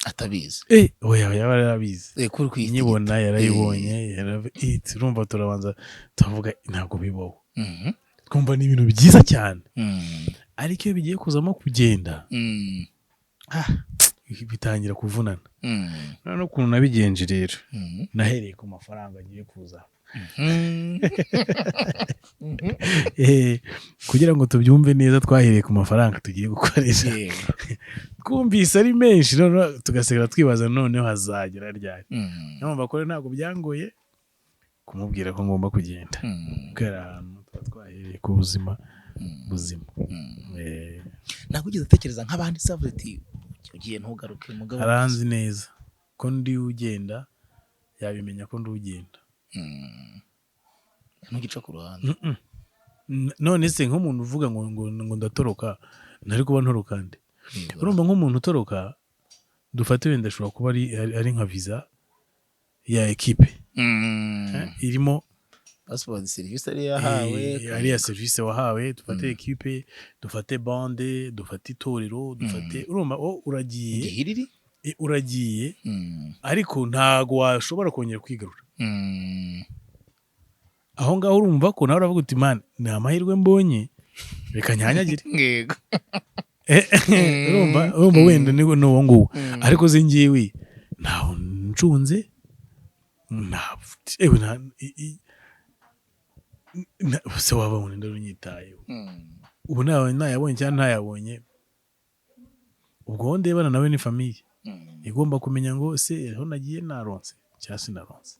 atabizi oya yaba yarabizi nyibona yarayibonye urumva turabanza tuvuga ntabwo bibaho twumva ni ibintu byiza cyane ariko iyo bigiye kuzamo kugenda bitangira kuvunana none ukuntu nabigenje rero nahereye ku mafaranga agiye kuza kugira ngo tubyumve neza twahereye ku mafaranga tugiye gukoresha twumvise ari menshi tugasigara twibaza noneho hazagera ryari numva ko ntabwo byangoye kumubwira ko ngomba kugenda kubera ahantu tuba twahereye ku buzima ntabwo ugeze utekereza nk'abandi savureti ugiye ntugaruke mugabo aranzi neza ko ndi ugenda yabimenya ko ndi ugenda ntugica ku ruhande. None se nk'umuntu uvuga ngo ndatoroka ntari kuba ntoroka nde? Urumva nk'umuntu utoroka dufate wenda ashobora kuba ari nka visa ya ekipe irimo passport service ari yahawe, ari ya service wahawe, dufate ekipe, dufate bande, dufate itorero, dufate urumva uragiye ariko ntago washobora kongera kwigarura. Aho ngaho urumva ko nawe uravuga uti man ni amahirwe mbonye reka nyanyagire. Yego. Urumva wenda ni uwo nguwo ariko ze ngiyewe ntaho ncunze se wababona ndaro nyitayeho ubu ntayabonye cyangwa ntayabonye ubwo ndebana nawe ni famiye igomba kumenya ngo se aho nagiye naronse cyangwa sinaronse.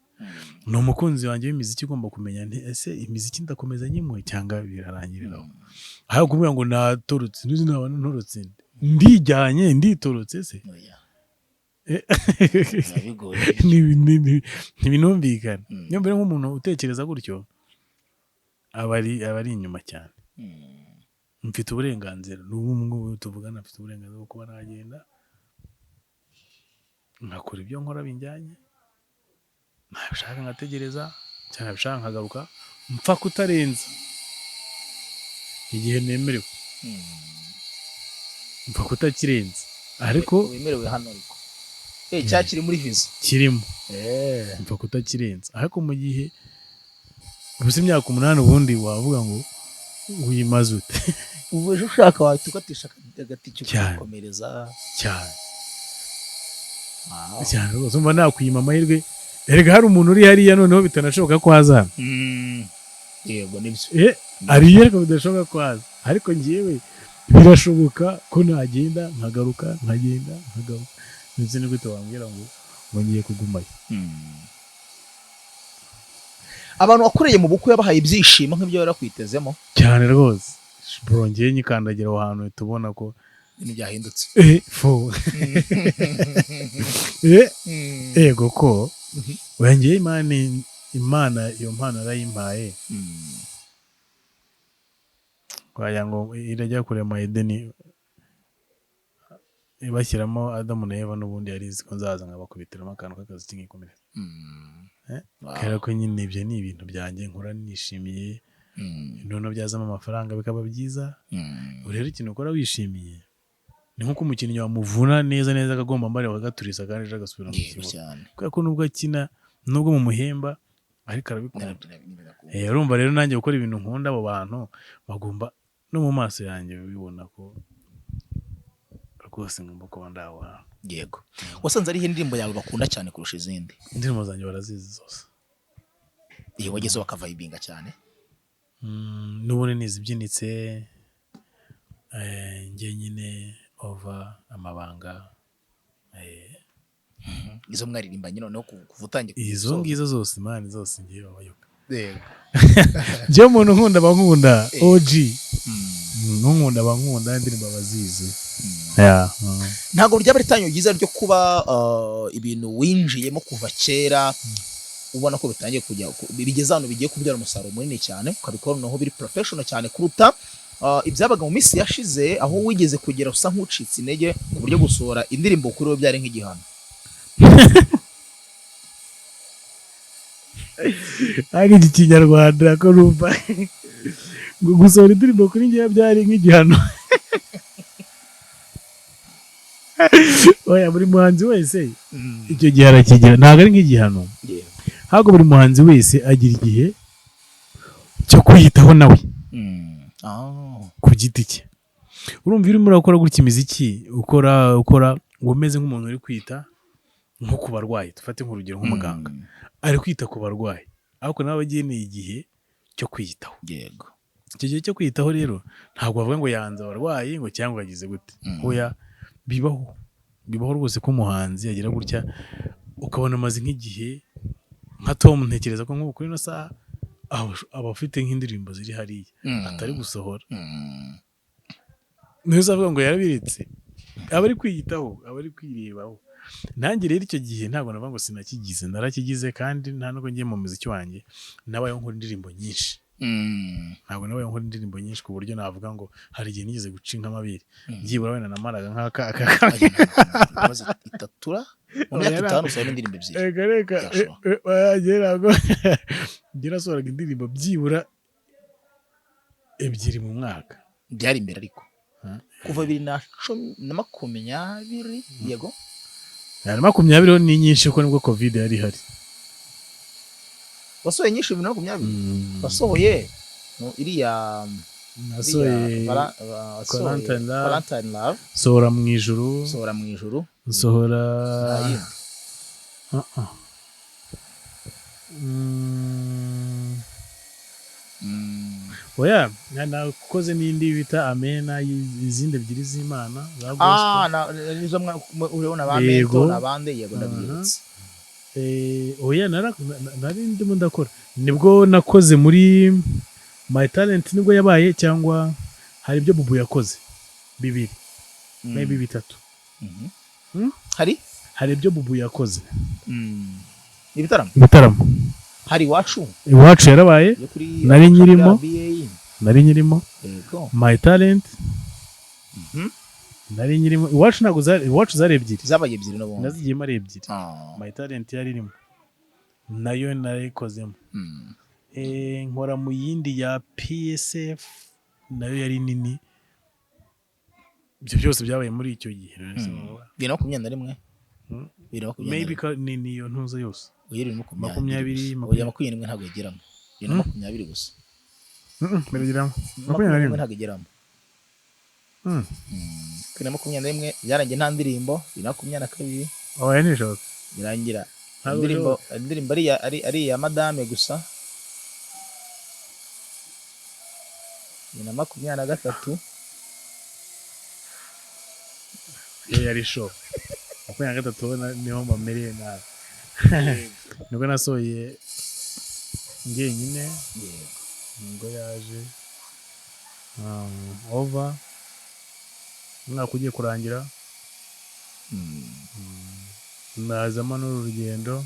Ni umukunzi wanjye w'imiziki ugomba kumenya ese imiziki ndakomeza nyimwe cyangwa birarangiriraho. Aho kuvuga ngo natorotse n'uzi nabana ntorotse ndijyanye nditorotse se ntibinumvikana. Niyo mbere nk'umuntu utekereza gutyo aba ari inyuma cyane. Mfite uburenganzira n'ubu tuvugana, mfite uburenganzira bwo kuba nagenda nkakora ibyo nkora binjyanye, ntabishaka nkategereza cyane, nabishaka nkagaruka mpfa kutarenza igihe nemerewe, mpfa kutakirenza. Ariko wemerewe hano ariko cyakiri muri visa kirimo mpfa kutakirenza. Ariko mu gihe ubuse imyaka 8 ubundi wavuga ngo wimaze ute ubu ejo ushaka wahita ukatisha agati cyo gukomereza cyane rwose. Umva nakwima amahirwe, erega hari umuntu uri hariya noneho bitanashoboka ko haza. Yego nibyo ariye ariko bidashoboka ko haza, ariko ngiyewe birashoboka ko nagenda nkagaruka nkagenda nkagaruka. Ndetse ni gute wambwira ngo ngiye kugumayo. Abantu wakoreye mu bukwe yabahaye ibyishimo nk'ibyo yarakwitezemo cyane rwose bro. Ngiye nyikandagira aho hantu tubona ko ibintu byahindutse. Ego ko wengeye Imana iyo mpano arayimpaye kwaya ngo irajya kurema Edeni ibashyiramo Adamu na Eva, n'ubundi yari izi ko nzaza nkabakubitiramo akantu k'akazi k'ingikomere. Kera ko nyine ibyo ni ibintu byanjye nkora nishimiye, none byazamo amafaranga bikaba byiza. Rero ikintu ukora wishimiye ni nko umukinnyi wamuvuna neza akagomba mbare wagaturisa kandi aje agasubira mu kibuga, kuko nubwo akina nubwo mu muhemba ariko arabikora. Urumva rero nanjye gukora ibintu nkunda, abo bantu bagomba no mu maso yanjye bibona ko rwose ngomba kuba ndaho. Yego. Wasanze ari indirimbo yawe bakunda cyane kurusha izindi? Indirimbo zanjye barazizi zose. Iyo wageze wakavayibinga cyane? N'ubundi nizibyinitse njye nyine over amabanga. Izo mwaririmba nyine noneho kuvutangira izo ngizo zose imana zose ngiye babayoka. Yego. Je umuntu nkunda bankunda OG. Nkunda bankunda indirimbo bazizi. Ntago ryaba ritanyo ryiza ryo kuba ibintu winjiyemo kuva kera ubona ko bitangiye kujya bigeze hano bigiye kubyara umusaruro munini cyane, ukabikora noneho biri professional cyane kuruta ibyabaga mu minsi yashize aho wigeze kugera usa nk'ucitse intege ku buryo gusohora indirimbo kuri wo byari nk'igihano. Ari ikinyarwanda ko rumva ngo gusohora indirimbo kuri ngiye byari nk'igihano. Oya, buri muhanzi wese icyo gihe arakigira, ntabwo ari nk'igihano. Ahubwo buri muhanzi wese agira igihe cyo kwiyitaho nawe ku giti cye. Urumva urimo urakora gutya imiziki ukora ngo umeze nk'umuntu uri kwita nko ku barwayi, dufate nk'urugero nk'umuganga ari kwita ku barwayi, ariko nawe ageneye igihe cyo kwiyitaho. Yego. Icyo gihe cyo kwiyitaho rero ntabwo bavuga ngo yanze abarwayi ngo cyangwa yagize gute. Oya, bibaho rwose ko umuhanzi yagira gutya ukabona amaze nk'igihe nka Tom. Ntekereza ko nk'ubu kuri ino saha aba afite nk'indirimbo ziri hariya atari gusohora. Niyo uzavuga ngo yarabiretse, aba ari kwiyitaho, aba ari kwirebaho. nanjye rero icyo gihe ntabwo navuga ngo sinakigize, narakigize kandi nta nubwo ngiye mu muziki wanjye nabayeho nkora indirimbo nyinshi. Ntabwo nabayeho nkora indirimbo nyinshi ku buryo navuga ngo hari igihe nigeze guca nk'amabere byibura wenda namaraga itatura mu myaka 5 usaba indirimbo ebyiri. reka ntabwo ndirasohoraga indirimbo byibura ebyiri mu mwaka. Byari imbere ariko kuva 2020 yego 2020 ni nyinshi kuko nibwo covid yari ihari. wasohoye nyinshi 2020 wasohoye iriya nasohoye Valentine Love, sohora mu ijuru, sohora oya nakoze n'indi bita Amena, izindi ebyiri z'Imana za gospel. nizo urabona ba Mento nabande yego ndabyibutse. Oya nari ndimo ndakora, nibwo nakoze muri My Talent nibwo yabaye, cyangwa hari ibyo Bubu yakoze bibiri maybe bitatu. hari ibyo Bubu yakoze ibitaramo hari iwacu yarabaye, nari nyirimo My Talent nari nyirimo. Iwacu ntabwo iwacu zari ebyiri, zabaye ebyiri no bombi nazigiyemo ari ebyiri. My Talent yari irimo nayo narayikozemo. Nkora mu yindi ya PSF nayo yari nini. Ibyo byose byabaye muri icyo gihe 2021 maybe niyo ntuza yose 20 ntabwo igeramo 2020 gusa. Biragiramo 20 ntabwo igeramo. 2021 byarangiye nta ndirimbo. 2022 oya nijoro birangira indirimbo ari ya Madame gusa. 2023 yari show 23 niho mbamereye nabi. nibwo nasohoye njyenyine ngo yaje over umwaka ugiye kurangira. nazamo n'urugendo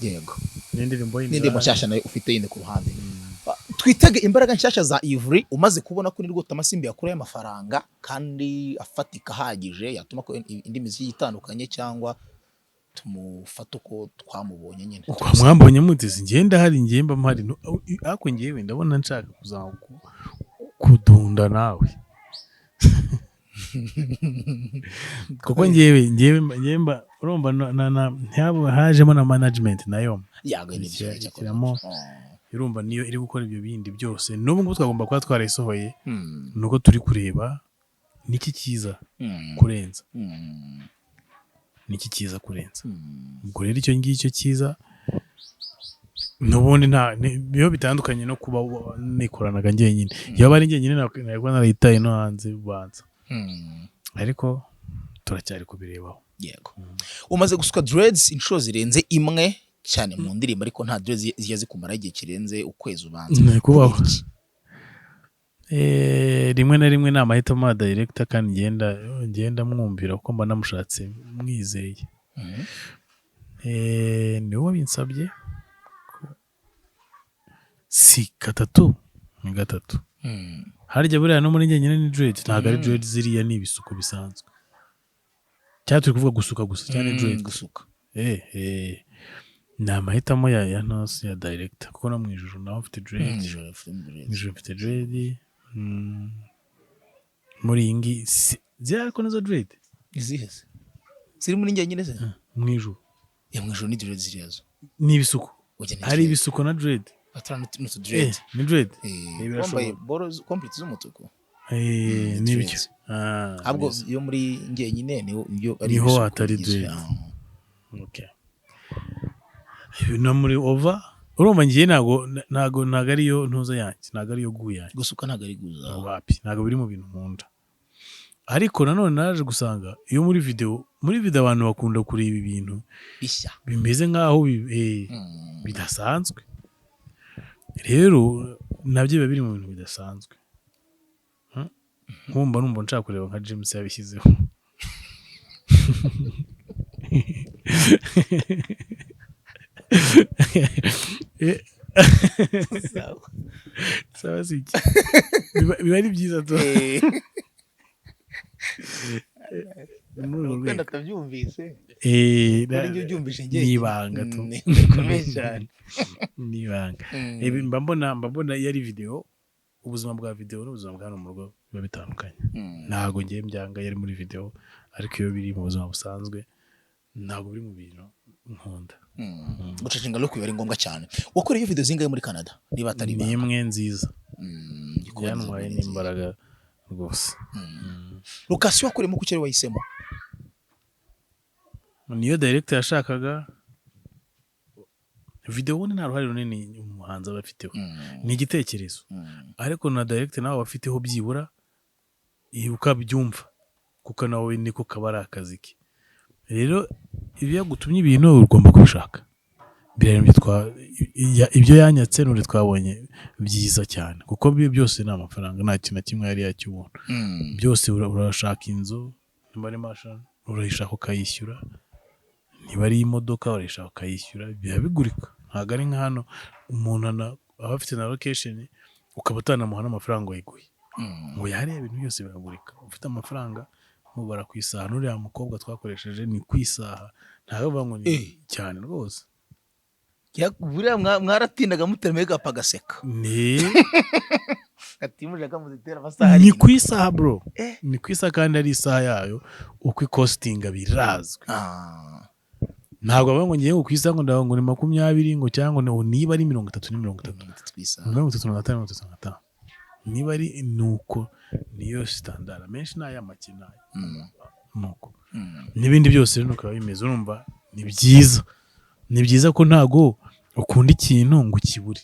yego n'indirimbo nshyashya nayo ufite yindi ku ruhande. Twitege imbaraga nshyashya za Ivry umaze kubona ko nirwo Tamasimbi yakuraye amafaranga kandi afatika ahagije yatuma ko indi miziki itandukanye, cyangwa tumufata uko twamubonye nyine. uko mwambonye muteze ngenda hari ngemba mpari ako ngewe ndabona nshaka kudunda nawe kuko ngewe urumva hajemo na management nayo yago ni kiramo irumva niyo iri gukora ibyo bindi byose. N'ubu ngubu twagomba kuba twarayisohoye nuko turi kureba niki cyiza kurenza ubwo rero icyo ngicyo cyiza n'ubundi biyo bitandukanye no kuba nikoranaga njyenyine. iyo bari njyenyine ntabwo narayitaye no hanze ubanza, ariko turacyari kubirebaho. Yego umaze gusuka dreads inshuro zirenze imwe cyane mu ndirimbo, ariko nta dreads zijya zikumara igihe kirenze ukwezi ubanza. rimwe na rimwe ni amahitamo ya director kandi ngenda mwumvira kuko mba namushatse mwizeye. niwe wabinsabye si gatatu ni gatatu. harya buriya no muri njyenyine ni dread, ntabwo ari dread ziriya ni ibisuko bisanzwe, cyangwa turi kuvuga gusuka gusa cyane dread gusuka. ni amahitamo ya nose ya director kuko no mu ijuru naho mfite dread. mfite dread muri iyi ngi ariko nazo dread izihe ziri muri njyenyine se mu ijuru ni dread ziriyazo ni ibisuko. hari ibisuko na dread ni dread wambaye boros complete z'umutuku nibyo. ahubwo yo muri njyenyine niho atari dread. no muri over urumva ngiye ntago ariyo ntuza yanjye, ntago ariyo gu yanjye. gusuka ntago ari guza wapi, ntago biri mu bintu nkunda. ariko nanone naje gusanga iyo muri video abantu bakunda kureba ibintu bishya bimeze nkaho bidasanzwe. rero nabyo biba biri mu bintu bidasanzwe. numva nshaka kureba nka James yabishyizeho sawa si iki biba ari byiza tu wenda atabyumvise ubyumvise n'ibanga tu bikomeye cyane n'ibanga mba mbona iyo ari video ubuzima bwa video n'ubuzima bwa hano mu rugo biba bitandukanye ntabwo ngiye mbyanga yari muri video ariko iyo biri mu buzima busanzwe ntabwo biri mu bintu nkunda guceceka no kwiba ari ngombwa cyane wakoreye video zingahe muri Canada niba atari ni imwe nziza yantwaye n'imbaraga rwose location wakoremo ku cyari wahisemo niyo director yashakaga video nta ruhare runini umuhanzi aba afiteho ni igitekerezo ariko na director nawe afiteho byibura ukabyumva kuko nawe niko kaba ari akazi ke rero iyo yagutumye ibintu ugomba kubishaka ibyo yanyatse n'uri twabonye byiza cyane kuko byose ni amafaranga nta kintu na kimwe yari yacyubona byose urashaka inzu niba ari mashini urayishaka ukayishyura niba ari imodoka urayishaka ukayishyura biba bigurika ntabwo ari nka hano umuntu aba afite na location ukaba utanamuha n'amafaranga wayiguye ngo yariye ibintu byose biragurika ufite amafaranga mubara ku isaha n'uriya mukobwa twakoresheje ni ku isaha ntabwo bavuga ngo ni cyane rwose buriya mwaratindaga muteremeye gapa gaseka ni ku isaha bro ni ku isaha kandi ari isaha yayo uko ikostinga birazwi ntabwo bavuga ngo ngiye ku isaha ngo ndavuga ngo ni 20 ngo cyangwa ngo niba ari 30 ni 30 niba ari nuko niyo standard menshi n'aya makina nuko n'ibindi byose nuko bimeze urumva ni byiza ko ntago ukunda ikintu ngo ukibure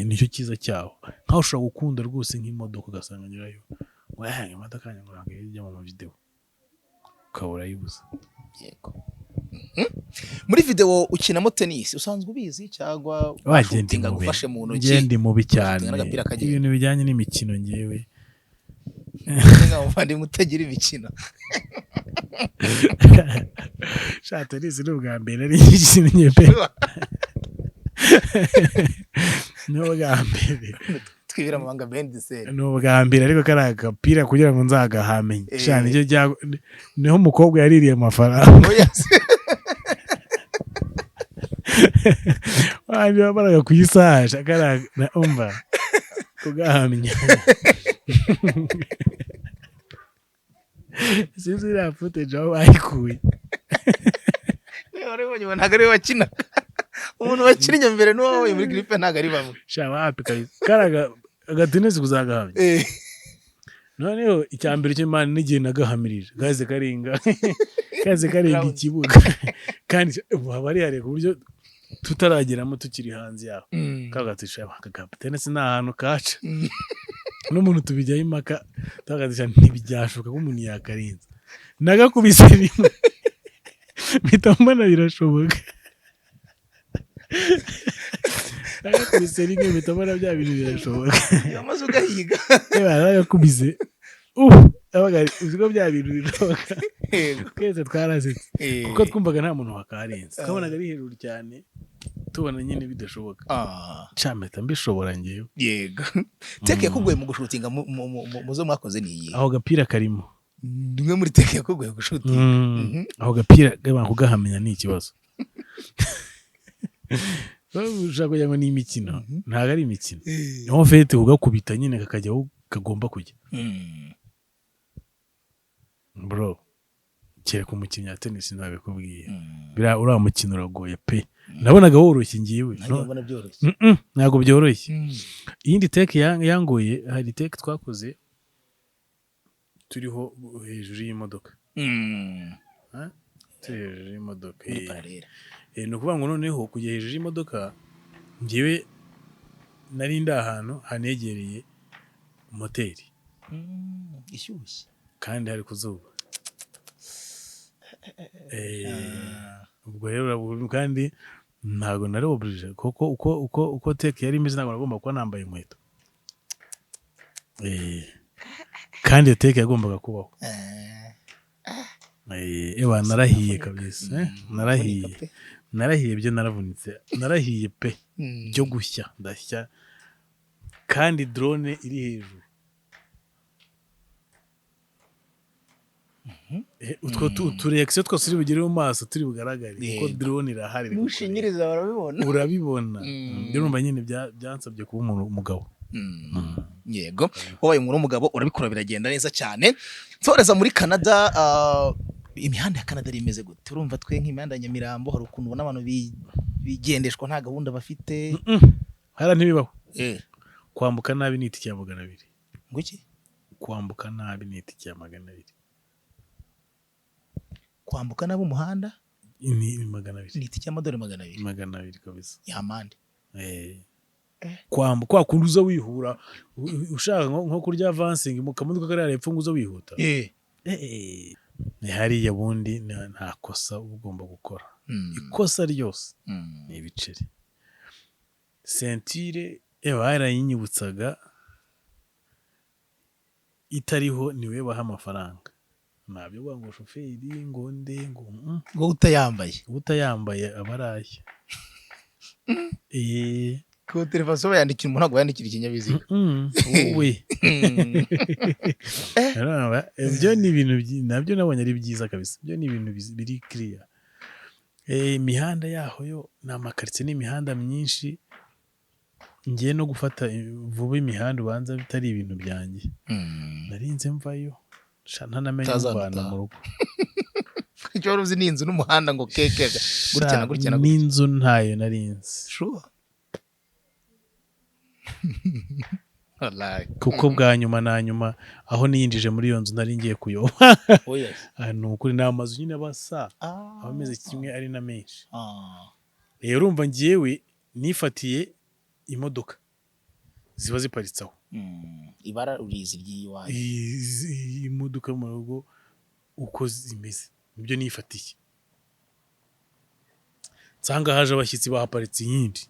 nicyo cyiza cyaho nkaho ushobora gukunda rwose nk'imodoka ugasanga nyirayo ngo imodoka yanjye ngo ntabwo ijya mu video ukabura yibuze yego muri video ukinamo tennis usanzwe ubizi cyangwa wagendinga gufashe mu ntoki ngende mubi cyane ibintu bijyanye n'imikino ngewe ndi mutagira imikino shata nisi n'ubwa mbere ari ikintu nyepe n'ubwa mbere twibira mu banga bendise n'ubwa mbere ariko kari agapira kugira ngo nzagahamenye shana nicyo niho umukobwa yaririye amafaranga wandi wabaraga kuyisasha kari umva kugahamenya sinzi iriya footage aho bayikuye ntabwo ari we wakina umuntu wakinnye mbere n'uwabaye muri gripe ntabwo ari bamwe shaba hapi karaga agatenesi kuzagahamya noneho icyambere cy'Imana n'igihe nagahamirije gaze karinga ikibuga kandi haba ari hare ku buryo tutarageramo tukiri hanze yaho kagatisha tenesi ni ahantu kaca n'umuntu tubijyaho impaka tugatisha ntibyashoboka ko umuntu yakarinze nagakubise rimwe mpita mbona birashoboka nagakubise rimwe mpita mbona bya bintu birashoboka yamaze ugahiga nagakubise uzigo bya bintu birashoboka twese twarasetse kuko twumvaga nta muntu wakarenze twabonaga ari hejuru cyane tubona nyine bidashoboka mpita mbishobora ngewe yego teke yakugoye mu gushutinga mu zo mwakoze niyi aho gapira karimo nimwe muri teke yakugoye gushutinga aho gapira kugahamenya ni ikibazo ushaka kugira ngo ni imikino ntabwo ari imikino niho fete ugakubita nyine kakajya aho kagomba kujya bro kereka umukinnyi wa tennis ntabikubwiye uriya mukino uragoye pe nabonaga woroshye ngiwe ntabwo byoroshye iyindi teke yangoye hari teke twakoze turiho hejuru y'imodoka turi hejuru y'imodoka ni ukuvuga ngo noneho kujya hejuru y'imodoka ngewe nari ndi ahantu hanegereye moteri ishyushye kandi hari ku zuba ubwo rero kandi ntabwo nari oburije kuko uko teke yari imeze ntabwo nagomba kuba nambaye inkweto kandi iyo teke yagombaga kubaho Ewa narahiye kabisa narahiye byo naravunitse narahiye pe byo gushya ndashya kandi drone iri hejuru utwo tureaction twose turi bugere mu maso turi bugaragare kuko drone irahari mushinyiriza urabibona ndumva nyine byansabye kuba umugabo yego wabaye umuntu w'umugabo urabikora biragenda neza cyane nsoreza muri Canada imihanda ya Canada imeze gute urumva twe nk'imihanda ya Nyamirambo hari ukuntu ubona abantu bigendeshwa nta gahunda bafite hara ntibibaho kwambuka nabi ni itike ya 200 nguki kwambuka nabi ni itike ya 200 kwambuka nabi umuhanda ni 200 ni itike y'amadolari 200 200 kabisa y'amande kwa kundi uza wihura ushaka nko kurya avancing mu kamodoka kari arepfo nguza wihuta ni hariya bundi nta kosa ugomba gukora ikosa ryose ni ibiceri sentire yarayinyibutsaga itariho niwe baha amafaranga nabyo bwa ngo shoferi ngo nde ngo utayambaye abaraye ko telefone bayandikira umuntu ntabwo yandikira ikinyabiziga wowe ibyo ni ibintu nabyo nabonye ari byiza kabisa ibyo ni ibintu biri clear imihanda yaho yo ni amakaritsiye n'imihanda myinshi ngiye no gufata vuba imihanda ubanza bitari ibintu byanjye narinze mvayo ntanamenye ubana mu rugo icyo wari uzi ni inzu n'umuhanda ngo kekega gutya na gutya n'inzu ntayo narinze kuko bwa nyuma na nyuma aho niyinjije muri iyo nzu nari ngiye kuyoba ni ukuri ni amazu nyine basa abameze kimwe ari na menshi rero urumva ngiyewe nifatiye imodoka ziba ziparitse aho ibara urizi ry'iwawe imodoka mu rugo uko zimeze nibyo nifatiye nsanga haje abashyitsi bahaparitse iyindi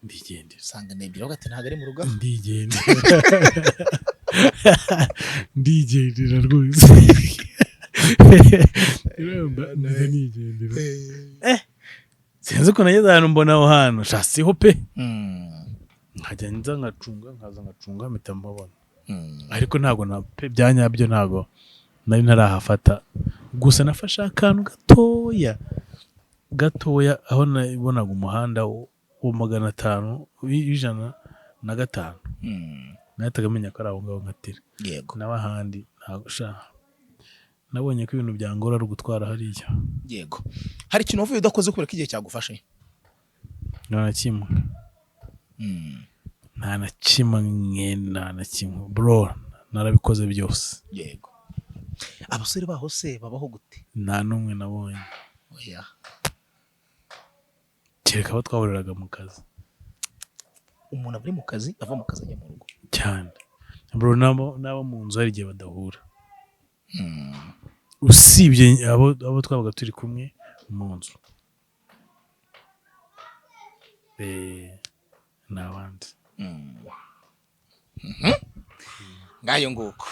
ndigendera usanga nebyira ugate ntago ari mu rugo ndigendera rwose nigendera sinzi ko nageze ahantu mbona aho hantu shasiho pe nkajya nza nkacunga mpita mbabona ariko ntago na pe byanyabyo ntago nari ntarahafata gusa nafashe akantu gatoya aho nabonaga umuhanda wa 500 105 nahitaga menya ko ari aho ngaho nkatira n'abahandi ntago nabonye ko ibintu byangora ari ugutwara hariya yego hari ikintu wavuye udakoze kubera ko igihe cyagufashe nta na kimwe bro narabikoze byose yego abasore baho se babaho gute nta numwe nabonye oya kereka abo twahuriraga mu kazi umuntu ari mu kazi ava mu kazi ajya mu rugo cyane bro nabo mu nzu hari igihe badahura usibye abo twabaga turi kumwe mu nzu n'abandi ngayo nguko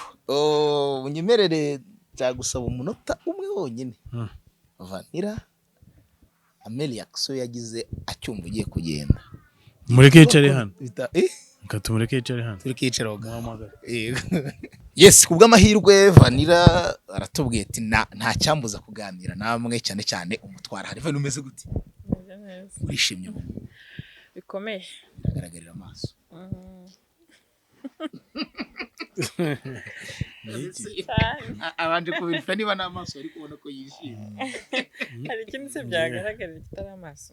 unyemerere cyagusaba umunota umwe wonyine Vanilla Amelia Akso yagize acyumva ugiye kugenda mureke yicare hano tumureke yicare hano tureke yicare ogamagara yes kubw'amahirwe Vanilla aratubwiye ati nta cyambuza kuganira namwe cyane cyane umutwara hari Vanilla umeze gute urishimye bikomeye agaragarira amaso abanje kubirika niba n'amaso ari kubona ko yishimye hari ikindi se byagaragarira kitari amaso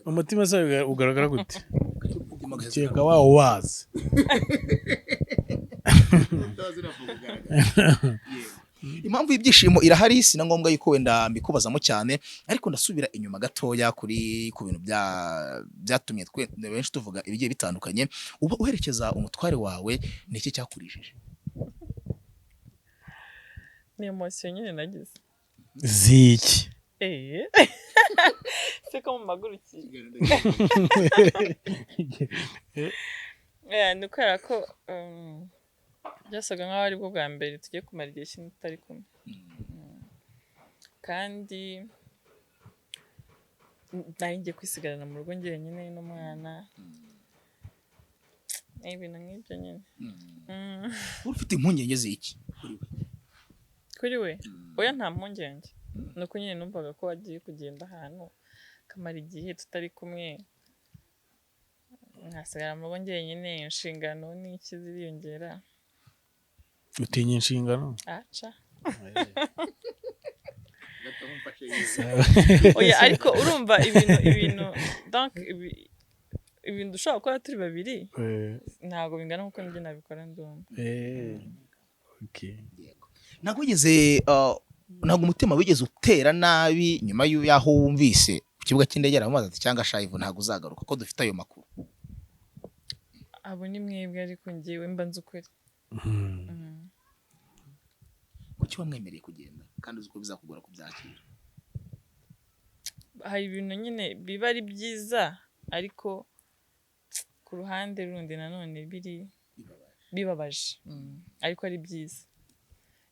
umutima se ugaragara gute cyeka wawo wazi impamvu y'ibyishimo irahari si na ngombwa yuko wenda mbikubazamo cyane ariko ndasubira inyuma gatoya ku bintu byatumye benshi tuvuga ibigiye bitandukanye uba uherekeza umutware wawe ni iki cyakurishije ni emotion nyine nagize ziki siko mu magurukiye ni kubera ko byasaga nk'aho ari bwo bwa mbere tugiye kumara igihe kinini tutari kumwe. Kandi nari ngiye kwisigarana mu rugo njyenyine n'umwana, ibintu nk'ibyo nyine. ufite impungenge z'iki Kuri we oya nta mpungenge, ni uko nyine numvaga ko agiye kugenda ahantu kamara igihe tutari kumwe, nkasigara mu rugo njyenyine, inshingano n'iki ziriyongera. utinya inshingano aca oya ariko urumva ibintu donc ibintu dushobora gukora turi babiri ntabwo bingana nk'uko njye nabikora ndumva. okay. ntabwo umutima wigeze utera nabi nyuma y'aho wumvise ku kibuga cy'indege aramubaza ati cyangwa shayivu ntabwo uzagaruka ko dufite ayo makuru? Abo ni mwebwe ariko njyewe mba nzi ukuri. kuki wamwemereye kugenda kandi uzi ko bizakugora kubyakira? Hari ibintu nyine biba ari byiza ariko ku ruhande rundi nanone bibabaje ariko ari byiza.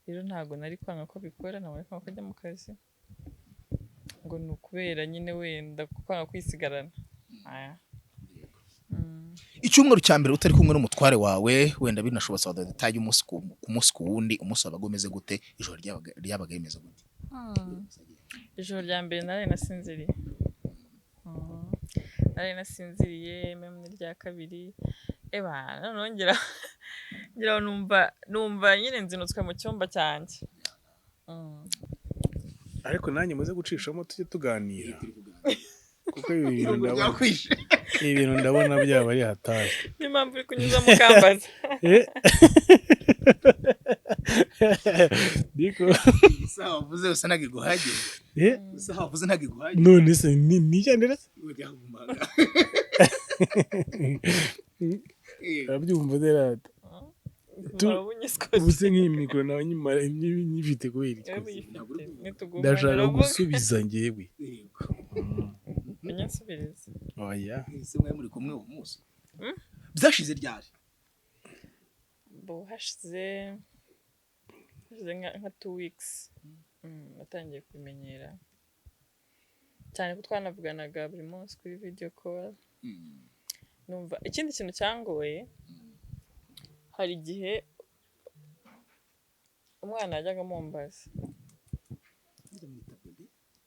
Rero ntabwo nari kwanga ko bikora, ntabwo nari kwanga ko ajya mu kazi ngo ni ukubera nyine wenda kwanga kwisigarana. Icyumweru cya mbere utari kumwe n'umutware wawe wenda binashobotse wadataye umunsi ku munsi ku wundi, umunsi wabaga umeze gute? Ijoro ryabaga rimeze gute? Ijoro rya mbere nari nasinziriye meme n'irya kabiri noneho ngira numva nyine nzinutswe mu cyumba cyanjye. ariko nanjye muze gucishamo tujye tuganira kuko ibintu ndabona byaba ari hatari. Niyo mpamvu uri kunyuza mu kambaza. Isaha wavuze usa nagiguhagije. Isaha wavuze nagiguhagije. None se nijyanira se? Abyumva derata. Ubuse nk'iyi mikoro nawe nyifite kubera iki? Ndashaka gusubiza njyewe. Nsubiriza. Oya. Ese mwe muri kumwe uwo munsi? Byashize ryari? Hashize nka 2 weeks. Natangiye kumenyera cyane ko twanavuganaga buri munsi kuri video call. Numva ikindi kintu cyangoye, hari igihe umwana yajyaga mumbaza.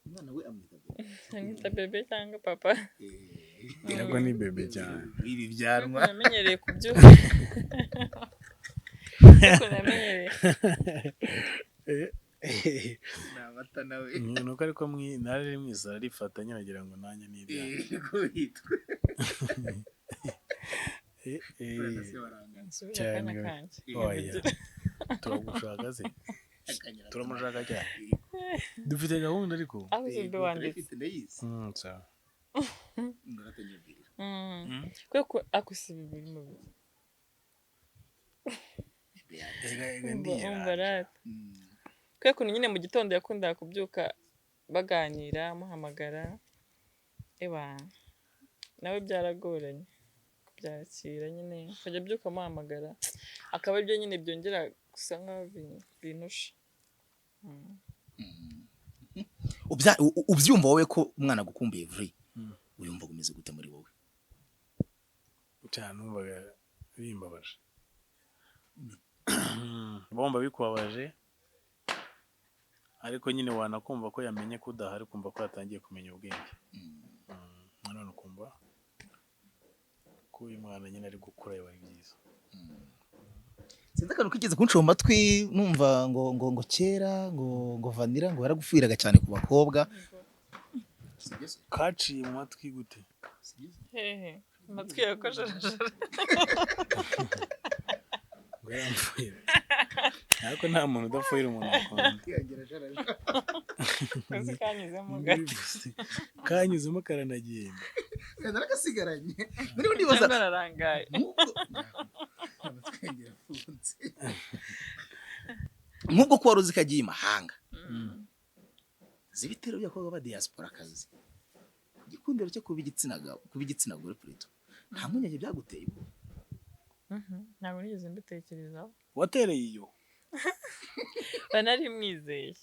Umwana we amwita bebe. Amwita bebe cyangwa papa. Yego ni bebe cyane. Ibi byanwa. Namenyereye kubyuka. Namenyereye. Namata nawe. Nuko ariko nari mwiza arifata nyiragira ngo nanjye nirya. Kuhitwe. Cyane. Oya. Turagushaka se. Turamushaka cyane. Dufite gahunda ariko. Aho zimbe wanditse. Sawa. Kweko akusiba ibintu mu bihe. Kweko nyine mu gitondo yakundaga kubyuka baganira muhamagara. Nawe byaragoranye kubyakira nyine. Kujya byuka muhamagara akaba ibyo nyine byongera gusa nkaho binusha. Ubyumva wowe ko umwana gukumbuye vuri, uyumva gumeze gute muri wowe? Cyane numvaga bimbabaje. Bomba bikubabaje ariko nyine wanakumva ko yamenye ko udahari, kumva ko yatangiye kumenya ubwenge. None ukumva ko uyu mwana nyine ari gukura yaba ari byiza. Sinzi akantu kigeze kunshoma amatwi numva ngo kera ngo vanira ngo yaragufiraga cyane ku bakobwa. Kaciye mu matwi gute? Hehe, amatwi yakojeje. Ariko nta muntu udafuhira umuntu akunda. Kanyuzemo karanagenda. Naragasigaranye. Muri undi baza. Nararangaye. Nk'ubwo ko waruzi kagiye imahanga. Zibitero by'akobwa ba diaspora kazi. Igikundiro cyo kubigitsina gore Pluto. Nta munyage byaguteye ubwo. ntabwo nigeze mbitekerezaho. watereye iyo nari mwizeye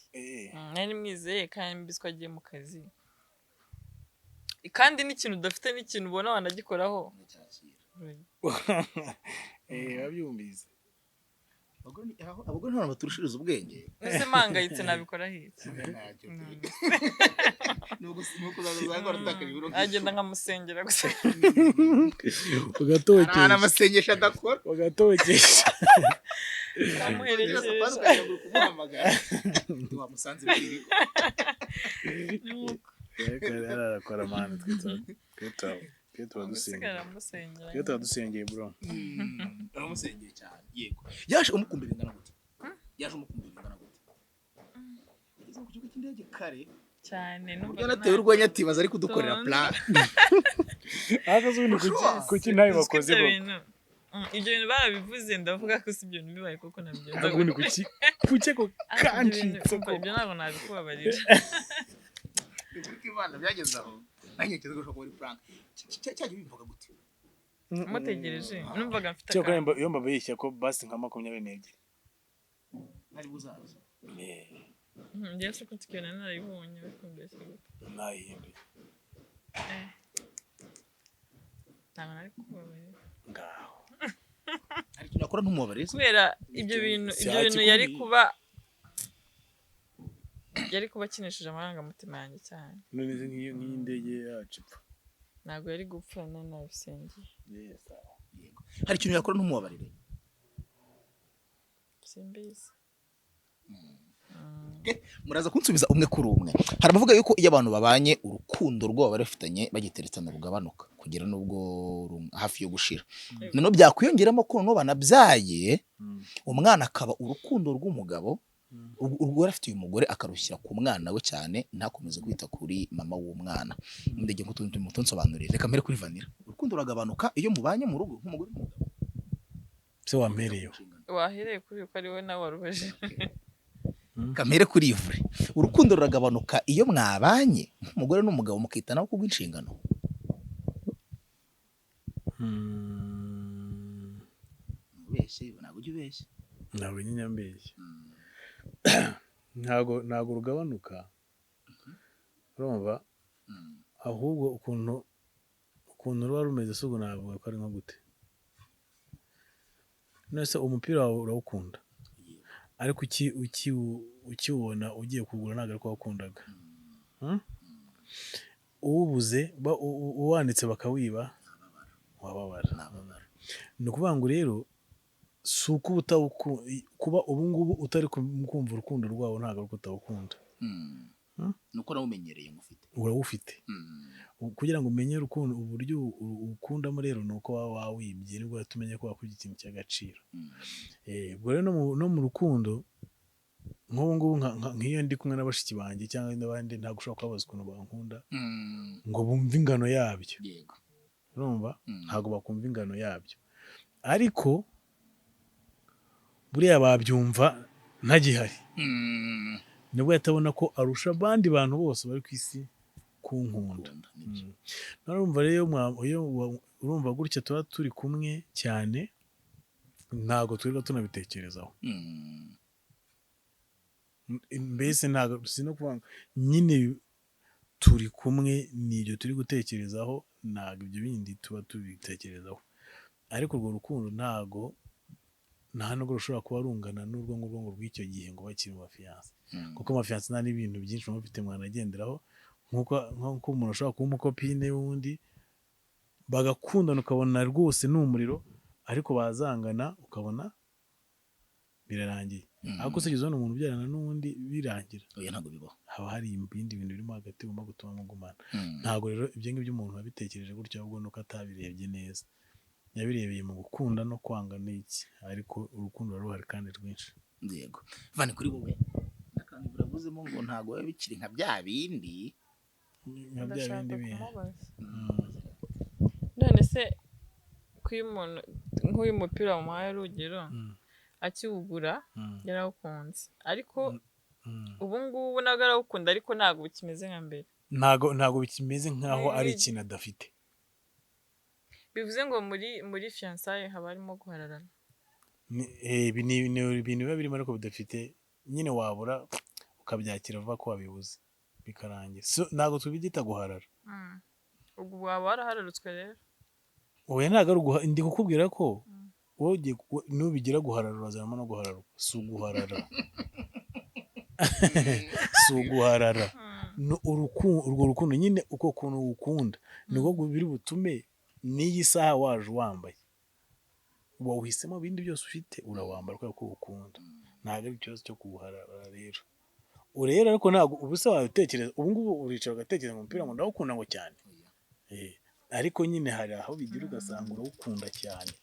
nari mwizeye kandi mbiswa agiye mu kazi kandi n'ikintu udafite n'ikintu ubona wanagikoraho wabyumvise abagore ntabwo baturushiriza ubwenge ese mpangayitse nabikora hitse agenda nkamusengera gusa ugatokesha amasengesho adakora ugatokesha amuherekeje wamusanze biri arakora mani twita dusengeye bro aramusengeye cyane yego yaje umukumbira ingana gute izo ku kigo cy'indege kare cyane n'ubwo nateye urwenya atibaza ari kudukorera plan akazundi kuki nayo bakoze bo ibyo bintu barabivuze ndavuga ko si ibyo bintu bibaye koko nabigenza akazundi kuki ko kancitse ko ibyo ntabwo nabikubabarira kuko Imana byageze aho nanjye kizo gushaka muri prank cyaje bimvuga gute mutegereje numvaga mfite cyo kandi iyo mbabeshya ko basi nka 22 ari buzaza njye se ko tukibona narayibonye bakumbeshye nayihimbe ntabwo nari kubabarira ngaho ari tunakora ntumubabarira kubera ibyo bintu yari kuba akinishije amarangamutima yanjye cyane none nk'indege yacu ipfa ntabwo yari gupfa nabisengeye hari ikintu yakora ntumubabarire simbizi muraza kunsubiza umwe kuri umwe hari abavuga yuko iyo abantu babanye urukundo rwabo barafitanye bagiteretsana rugabanuka kugera nubwo hafi yo gushira none byakwiyongeramo ko no banabyaye umwana akaba urukundo rw'umugabo urwo arafite uyu mugore akarushyira ku mwana we cyane ntakomeze kwita kuri mama w'umwana ndege nk'utundi mutonsobanurire reka mbere kuri Vanilla urukundo ruragabanuka iyo mubanye mu rugo nk'umugore n'umugabo se wampereye wahereye kuri uko ari we nawe warubaje kamere kuri Ivure urukundo ruragabanuka iyo mwabanye nk'umugore n'umugabo mukitanaho kubw'inshingano ubeshye ntabwo ujya ubeshya ntabwo nyinyambeshye ntabwo rugabanuka urumva ahubwo ukuntu ruba rumeze se ubwo navuga ko ari nko gute nese umupira wawe urawukunda ariko ukiwubona ugiye kugura ntabwo ari ko wakundaga uwubuze uwanditse bakawiba wababara ni ukuvuga ngo rero si uko kuba ubu ngubu utari kumva urukundo rwawo ntabwo ari utawukunda ni uko nawumenyereye mufite urawufite kugira ngo umenye urukundo uburyo ukundamo rero ni uko waba wawibye nibwo tumenye ko wakora ikintu cy'agaciro ubwo rero no mu rukundo nk'ubu ngubu nk'iyo ndi kumwe n'abashiki banjye cyangwa n'abandi ntabwo ushobora kubabaza ukuntu bankunda ngo bumve ingano yabyo urumva ntabwo bakumva ingano yabyo ariko buriya babyumva ntagihari nibwo yatabona ko arusha abandi bantu bose bari ku isi kunkunda urumva rero urumva gutya tuba turi kumwe cyane ntabwo twirirwa tunabitekerezaho mbese ntabwo si no kuvuga nyine turi kumwe n'ibyo turi gutekerezaho ntabwo ibyo bindi tuba tubitekerezaho ariko urwo rukundo ntabwo nta nubwo rushobora kuba rungana n'urwo ngurwo rw'icyo gihe ngo bakiri mu mafiyanse kuko amafiyanse nta n'ibintu byinshi muba mufite mwanagenderaho nk'uko umuntu ashobora kuba umukopine w'undi bagakundana ukabona rwose ni umuriro ariko bazangana ukabona birarangiye ariko se ubona umuntu ubyarana n'undi birangira ntabwo bibaho haba hari ibindi bintu birimo hagati bigomba gutuma mugumana ntabwo rero ibyo ngibyo umuntu wabitekereje gutya ahubwo nuko atabirebye neza yabirebeye mu gukunda no kwanga n'iki ariko urukundo ruhari kandi rwinshi yego Vani kuri wowe akantu buravuzemo ngo ntabwo biba bikiri nka bya bindi none se umuntu nk'uyu mupira wamuhaye urugero akiwugura yarawukunze ariko ubu ngubu nabwo arawukunda ariko ntabwo bikimeze nka mbere ntabwo bikimeze nk'aho ari ikintu adafite bivuze ngo muri fiançailles haba harimo guhararana. Ibi ni ibintu biba birimo ariko bidafite nyine wabura ukabyakira vuba ko wabibuze bikarangira. Ntabwo tubyita guharara. Ubwo waba warahararutswe rero. Oya ntabwo ndi kukubwira ko wowe nubigira guharara urazanamo no guhararuka. Si uguharara. Si uguharara. Urwo rukundo nyine uko kuntu ukunda niko biri butume n'iyi saha waje wambaye wawuhisemo ibindi byose ufite urawambara kubera ko ukunda. Ntabwo ari ikibazo cyo kuwuharara rero. Urera ariko ntabwo ubusa wabitekereza ubu ngubu uricara ugatekereza mu mupira ngo ndawukunda ngo cyane. Ariko nyine hari aho bigira ugasanga urawukunda cyane.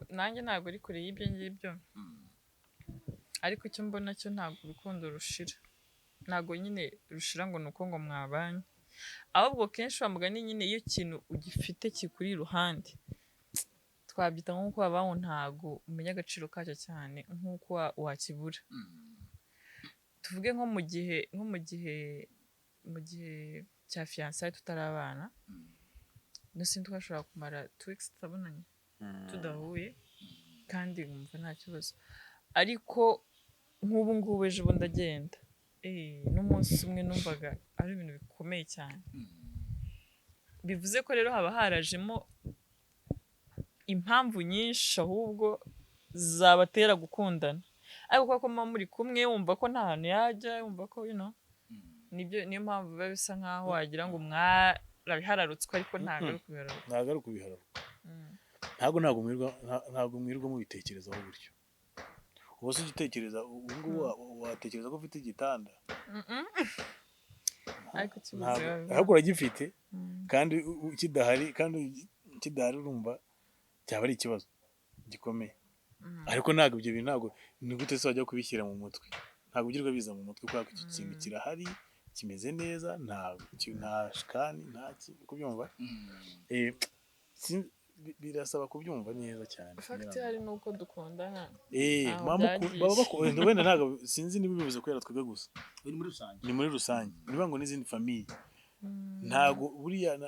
Nanjye ntabwo uri kure y'ibyo ngibyo, ariko icyo mbona cyo ntabwo urukundo rushira, ntabwo nyine rushira ngo ni uko ngo mwabanye, ahubwo kenshi mugani nyine iyo ikintu ugifite kikuri iruhande twabyita nk'uko wabaho ntabwo umenya agaciro kacyo cyane nk'uko wakibura. Tuvuge nko mu gihe cya fiançailles tutarabana nose twashobora kumara 2 weeks tutabonanye tudahuye kandi nkumva nta kibazo, ariko nk'ubu ngubu ejo bundi ndagenda n'umunsi umwe numvaga ari ibintu bikomeye cyane. Bivuze ko rero haba harajemo impamvu nyinshi ahubwo zabatera gukundana, ariko kuko muba muri kumwe wumva ko nta hantu yajya, wumva ko niyo mpamvu biba bisa nkaho wagira ngo mwarabiharararutswe ariko ntabwo ari kubihararuka. Ntabwo ari kubihararuka. Ntabwo mwirwa mubitekerezaho gutyo. Ubu se ugitekereza ubu ngubu watekereza ko ufite igitanda ariko uragifite kandi kidahari urumva cyaba ari ikibazo gikomeye. Ariko ntabwo ibyo bintu ntabwo ni gute se wajya kubishyira mu mutwe, ntabwo ugirwa biza mu mutwe kubera ko iki kintu kirahari kimeze neza, nta shikani nta kubyumva. Birasaba kubyumva neza cyane. Fact hari nuko dukundana. Wenda ntabwo sinzi niba bivuze ko twebwe gusa. Ni muri rusange. Niba ngo n'izindi famille. Ntabwo buriya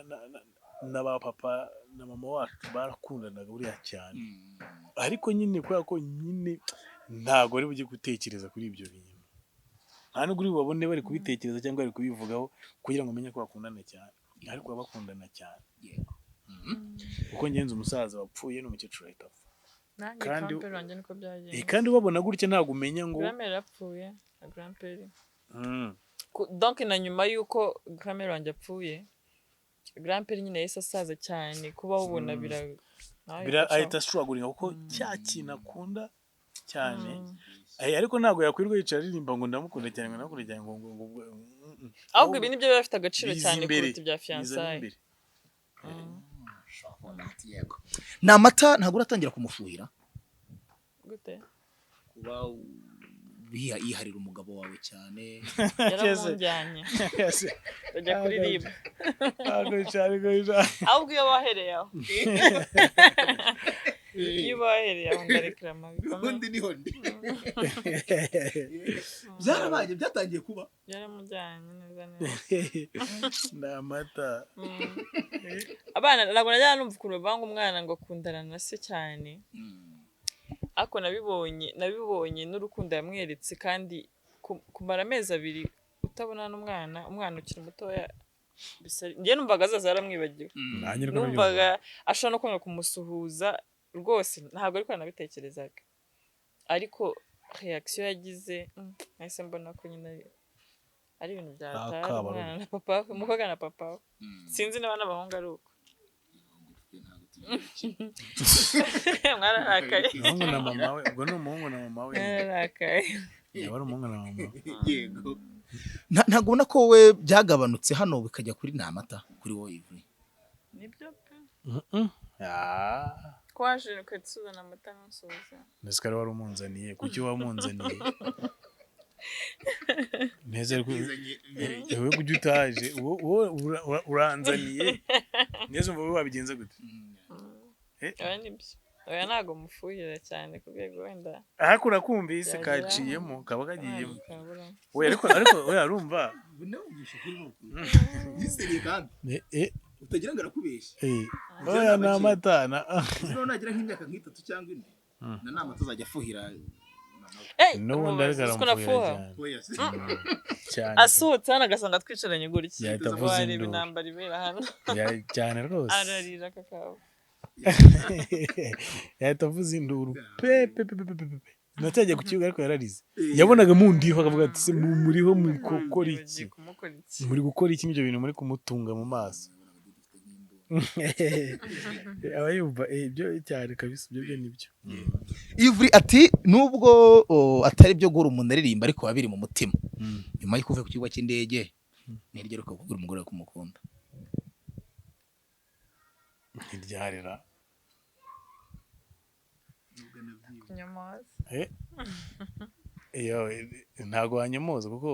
na ba papa na mama wacu barakundanaga buriya cyane. Ariko nyine kubera ko nyine ntabwo ari bujye gutekereza kuri ibyo bintu. Nta nubwo uri babone bari kubitekereza cyangwa bari kubivugaho kugira ngo umenye ko bakundana cyane. Ariko bakundana cyane. Yego. Uko ngenzi umusaza wapfuye n'umukecuru ahita apfa. Kandi grandpère niko byagenze. Kandi ubabona gutya ntabwo umenya ngo grandmère yapfuye na grandpère. Donc na nyuma yuko grandmère wanjye apfuye, grandpère nyine yahise asaza cyane kuba ubona ahita struggling kuko cya kintu akunda cyane. Ariko ntabwo yakwirwa yicara aririmba ngo ndamukunda cyane ngo ndamukunda cyane ngo ahubwo ibi nibyo biba bifite agaciro cyane kuruta ibya fiançailles. Ni amata ntabwo uratangira kumufuhira gute kuba yiharira umugabo wawe cyane yaramujyanye bajya kuri ribu ahubwo iyo bahereye aho iyo bahereye aho ndarekera ubundi niho ndi byarabaye byatangiye kuba yaramujyanye neza ni amata. Abana ntabwo najya numva ukuntu banga umwana ngo akundana na se cyane, ariko nabibonye n'urukundo yamweretse kandi kumara amezi 2 utabona umwana ukiri mutoya njye numvaga azaza yaramwibagiwe, numvaga ashobora no kwanga kumusuhuza rwose, ntabwo ariko nabitekerezaga, ariko reaction yagize nahise mbona ko nyine ari ibintu byatari umwana na papa, umukobwa na papa, sinzi niba n'abahungu ari uko. Mwararakaye. Umuhungu na mama we, ubwo ni umuhungu na mama we. Mwararakaye. Yaba ari umuhungu na mama. Yego. Ntabwo ubona ko we byagabanutse hano bikajya kuri nta mata kuri wowe Ivry. Nibyo pe. Kwaje kwetsuzana amata n'usubiza. Nesikara wari umunzaniye, kuki wamunzaniye? Neza ewe kujya utaje uranzaniye neza umva wabigenza gute? Nibyo oya ntabwo mufuhira cyane ku rwego wenda ariko urakumvise Byagera. kaciyemo kaba kagiyemo kabura we ariko we arumva giseriye kandi utagira ngo arakubeshya oya ni amata noneho nagira nk'imyaka nk'itatu cyangwa ine na nama tuzajya afuhira n'ubundi ariko aramufuhira cyane asohotse hano agasanga twicaranye gutya yahita avuza wareba induru intambara ibera hano cyane rwose ararira kakao yahita avuza induru pe natajya ku kibuga ariko yararize yabonaga mundiho akavuga ati muriho muri gukora iki muri gukora iki n'ibyo bintu muri kumutunga mu maso aba yumva ibyo cyane kabisa ibyo nibyo Ivry ati nubwo atari byo gura umuntu aririmba ariko babiri mu mutima nyuma yo kuva ku kibuga cy'indege niryo ruko kugura umugore kumukunda ntiryarira kunyomoza ntago wanyomoza kuko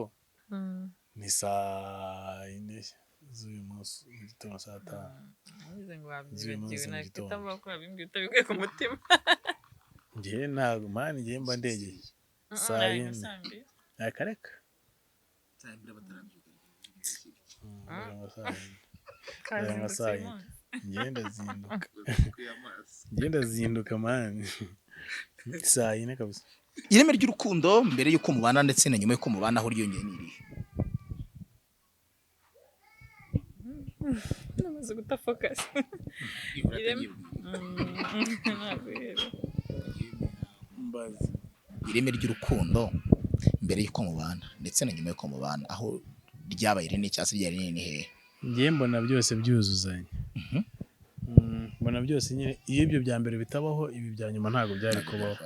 ni saa 4 z'uyu munsi mu gitondo saa 5 ngize ngo wabyibagiwe nakita mvuga ko wabimbwiye utabikuye ku mutima njye ntago mani njye mba ndegeye saa 4 akareka ngenda zinduka mani saa 4 kabisa ireme ry'urukundo mbere yuko mubana ndetse na nyuma yuko mubana aho ryongeye nirihe namaze guta focus ireme ry'urukundo mbere yuko mubana ndetse na nyuma yuko mubana aho ryabaye rinini cyangwa se ryari rinini hehe njye mbona byose byuzuzanya mbona byose nyine iyo ibyo bya mbere bitabaho ibi bya nyuma ntabwo byari kubaho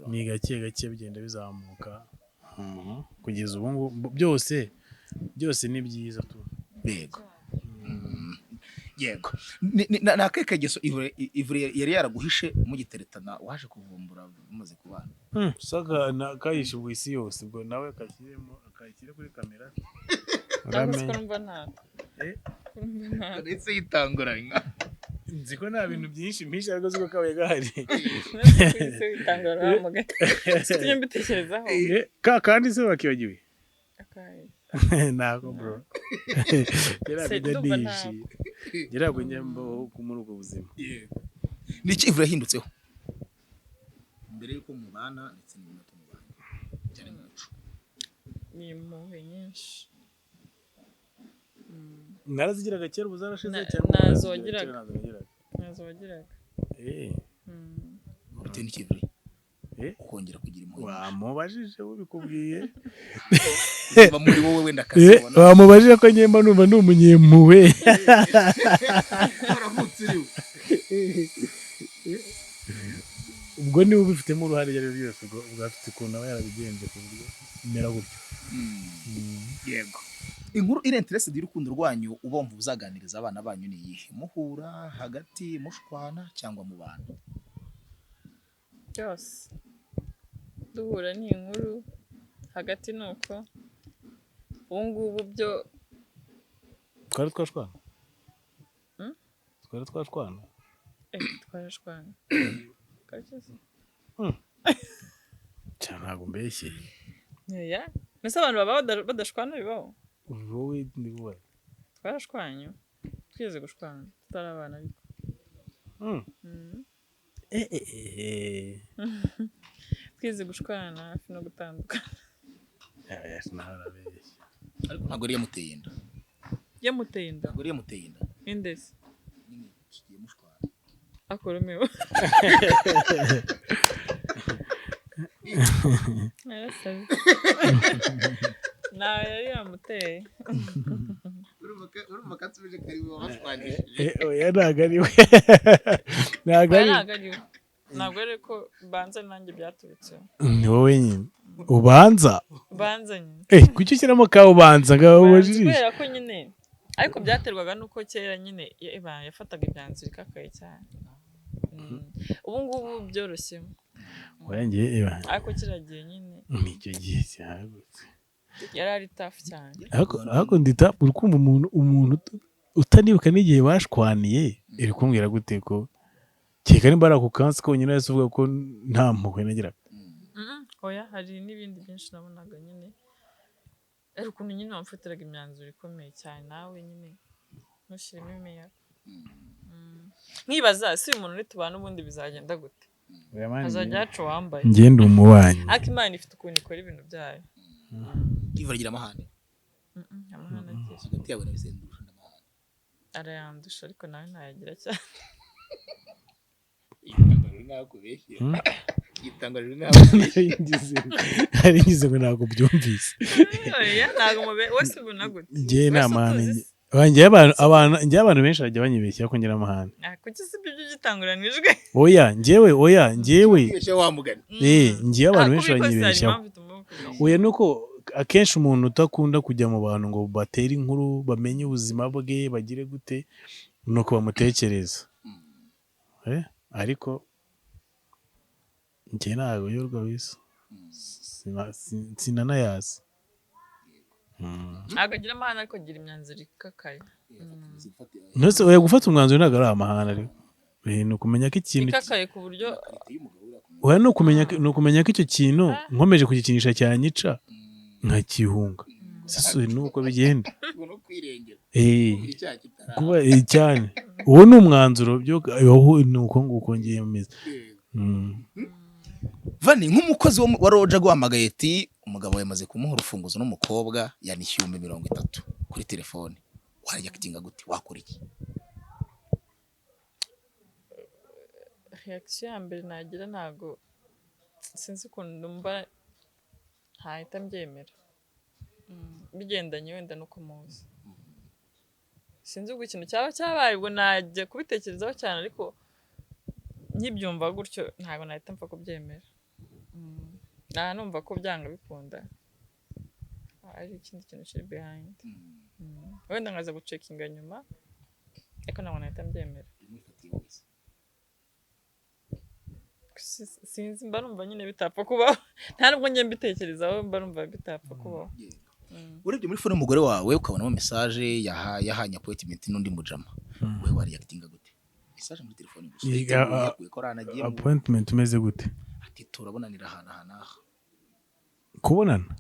ni gake gake bigenda bizamuka kugeza ubu ngubu byose ni byiza tu bego yego na kekegeso Ivry yari yaraguhishe mugiteretana waje kuvumbura mumaze kubana saka kayishe ubwo isi yose ubwo nawe kashyiremo akayishyire kuri kamera urumva nta ndetse yitanguranya nzi ko nta bintu byinshi mpisha ariko ziko kabaye gahari se witangura mugaye sinye mbitekerezaho kandi se bakibagiwe nako bro yarago nyambo muri ubwo buzima ni iki Ivry yahindutseho mbere yuko mubana ndetse n'ibintu tumubana cyane n'umuco ni impuhwe nyinshi narazigiraga kera ubuzarashize nazo wagiraga bitewe n'ikivuri ukongera kugira impuhwe wamubajije ubikubwiye muri wowe wenda kasabona wamubajije ko nyemba numva ndi umunyempuhwe ubwo niba ubifitemo uruhare iyo ari ryo ryose ubwo afite ukuntu aba yarabigenje ku buryo bimera gutyo yego inkuru iri interested y'urukundo rwanyu ubomva uzaganiriza abana banyu ni iyihe muhura hagati mushwana cyangwa mu bantu byose duhura ni inkuru hagati nuko ubungubu byo twari twashwana twarashwana cyane ntabwo mbeshye mbese abantu baba badashwana bibaho wowe ni wowe twarashwanye twigeze gushwana tutari abana ariko twigeze gushwana hafi no gutandukana ariko ntabwo yari yamuteye inda ntabwo yari yamuteye inda indese kigiye mushwana akoromewe narasaze nawe yari yamuteye urumva katsubije kari wabashwanishije oya ntabwo ari we ntabwo ari ko banza nanjye byaturutseho ni wowe nyine ubanza nyine kuki ushyiramo ka ubanza ngaho ubajije kubera ko nyine ariko byaterwaga nuko kera nyine yafataga ibyanzuro ikakaye cyane ubu ngubu byoroshye ariko kiragiye nyine nicyo gihe cyagutse yari ari tafu cyane ariko ndita uri kumva umuntu utanibuka n'igihe bashwaniye iri kumbwira gute ko keka nimba ari ako kansi konyine yahise uvuga ko nta mpuhwe nagiraga. Oya hari n'ibindi byinshi nabonaga nyine ari ukuntu nyine wamfatiraga imyanzuro ikomeye cyane nawe nyine ntushyiremo imiyaga. Nkibaza si uyu muntu uri tubana ubundi bizagenda gute, azajya yacu wambaye ngende umubanyi ariko Imana ifite ukuntu ikora ibintu byayo. Iva rigira amahane Amahane agira hagati yawe na Bisengo urusha amahane arayandusha ariko nawe ntayagira cyane. itangaje nakubeshye itangaje nakubeshye hari ngize ngo ntabwo byumvise. Oya ntabwo wese ubona gute Njye n'amahane njye abantu benshi bajya banyibeshya ko ngira amahane. kuki si ibyo gitanguranijwe. Oya njyewe ibeshye wamugana njye abantu benshi banyibeshya. Oya nuko akenshi umuntu utakunda kujya mu bantu ngo batere inkuru bamenye ubuzima bwe bagire gute nuko bamutekereza. Ariko njye ntabwo yorwa wese sinanayazi. Ntabwo agira amahane ariko agira imyanzuro ikakaye. Ndetse oya gufata umwanzuro ntabwo ari amahane ariko ni ukumenya ko ikintu ikakaye ku buryo oya ni ukumenya ko icyo kintu nkomeje kugikinisha cyanyica nkakihunga. Sisi nuko bigenda. Kuba cyane uwo ni umwanzuro byo nuko nguko ngiye meze. Vani nk'umukozi wa Roja guhamagaye ati umugabo yamaze kumuha urufunguzo n'umukobwa yanishyuye 30 kuri telefone, warya kitinga gute wakora iki? reaction ya mbere nagira ntago sinzi ukuntu ndumva ntahita mbyemera. Bigendanye wenda nuko muzi sinzi ubwo ikintu cyaba cyabaye ubwo najya kubitekerezaho cyane ariko nkibyumva gutyo ntago nahita mpfa kubyemera. Numva ko byanga bikunda ari ikindi kintu kiri behind. Wenda nkaza gucekinga nyuma ariko ntabwo nahita mbyemera. Sinzi mba numva nyine bitapfa kubaho nta nubwo njye mbitekerezaho mba numva bitapfa kubaho. Urebye muri phone umugore wawe ukabonamo message yahanya appointment n'undi mujama wewe wari yakitinga gute? Message muri telefone gusa appointment umeze gute? Ati turabonanira hana kubonana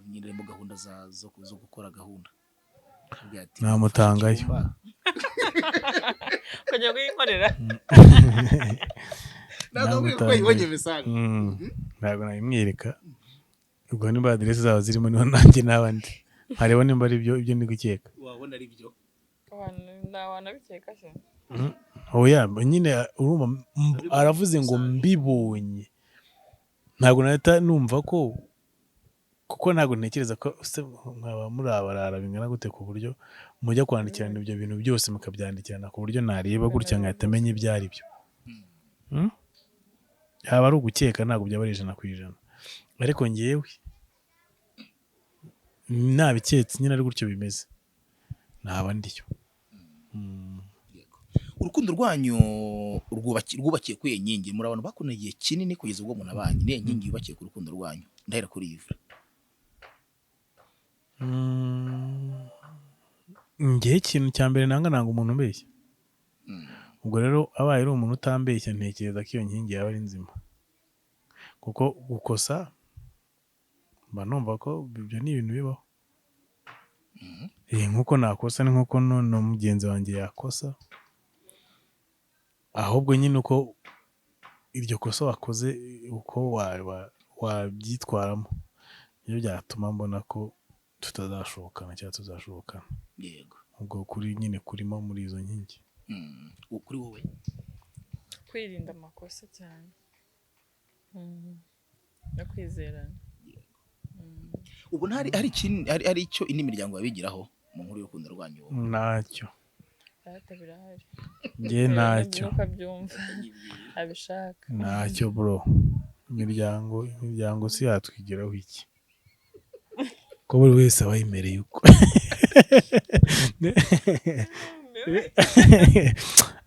nyine mu gahunda zo gukora gahunda namutangayo kujya kuyinkorera ntabwo nabimwereka ubwo nimba aderesi zawe zirimo niho nanjye n'abandi hareba nimba ari ibyo ndi gukeka. Wabona ari byo nabikeka se oya nyine urumva aravuze ngo mbibonye ntabwo nahita numva ko kuko ntabwo ntekereza ko mwaba muri abarara bingana gute ku buryo mujya kwandikirana ibyo bintu byose mukabyandikirana ku buryo nareba gutya nkahita menya ibyo ari byo. Yaba ari ugukeka ntabwo byaba ari 100%, ariko ngewe nabiketse nyine ari gutyo bimeze naba ndiyo. Urukundo rwanyu rwubakiye kuri inkingi muri abantu bakuna igihe kinini kugeza ubwo umuntu abanye ne inkingi yubakiye ku rukundo rwanyu ndahera kuri Yves. Ngiye ikintu cya mbere nanga umuntu mbeshya. Ubwo rero abaye ari umuntu utambeshya ntekereza ko iyo nkingi yaba ari nzima kuko gukosa mba numva ko ibyo ni ibintu bibaho. Nkuko nakosa ni nkuko no mugenzi wanjye yakosa, ahubwo nyine uko iryo kosa wakoze uko wabyitwaramo iyo byatuma mbona ko tutazashobokana cyangwa tuzashobokana. Yego ubwo kuri nyine kurimo muri izo nkingi. Kuri wowe kwirinda amakosa cyane no kwizerana. Ubu hari icyo indi miryango yabigiraho mu nkuru y'urukundo rwanyu? Ntacyo birahari nge ntacyo abishaka ntacyo bro. Imiryango si yatwigiraho iki ko buri wese aba yimereye uko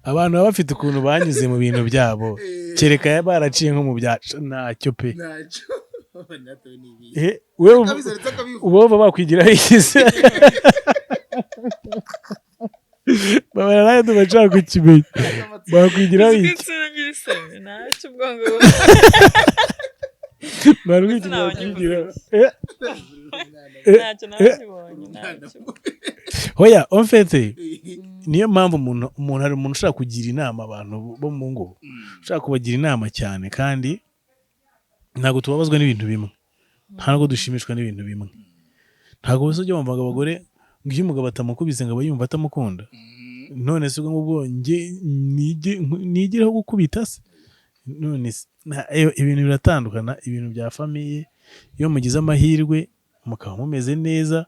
abantu baba bafite ukuntu banyuze mu bintu byabo kereka baraciye nko mu byacu ntacyo pe. Wewe bakwigiraho ikize babara nayo tubashaka kukimenya bakwigiraho iki ubwo ngo bari Mbese bigira ntawe bakigira ntacyo nakibonye ntacyo. hoya en fait niyo mpamvu hari umuntu ushaka kugira inama abantu bo mu ngo ushaka kubagira inama cyane kandi ntabwo tubabazwa n'ibintu bimwe ntabwo dushimishwa n'ibintu bimwe ntabwo bose ujya wumva abagore ngo iyo umugabo atamukubise ngo aba yumva atamukunda none se ubwo ngubwo nigireho gukubita se none ibintu biratandukana ibintu bya famiye iyo mugize amahirwe mukaba mumeze neza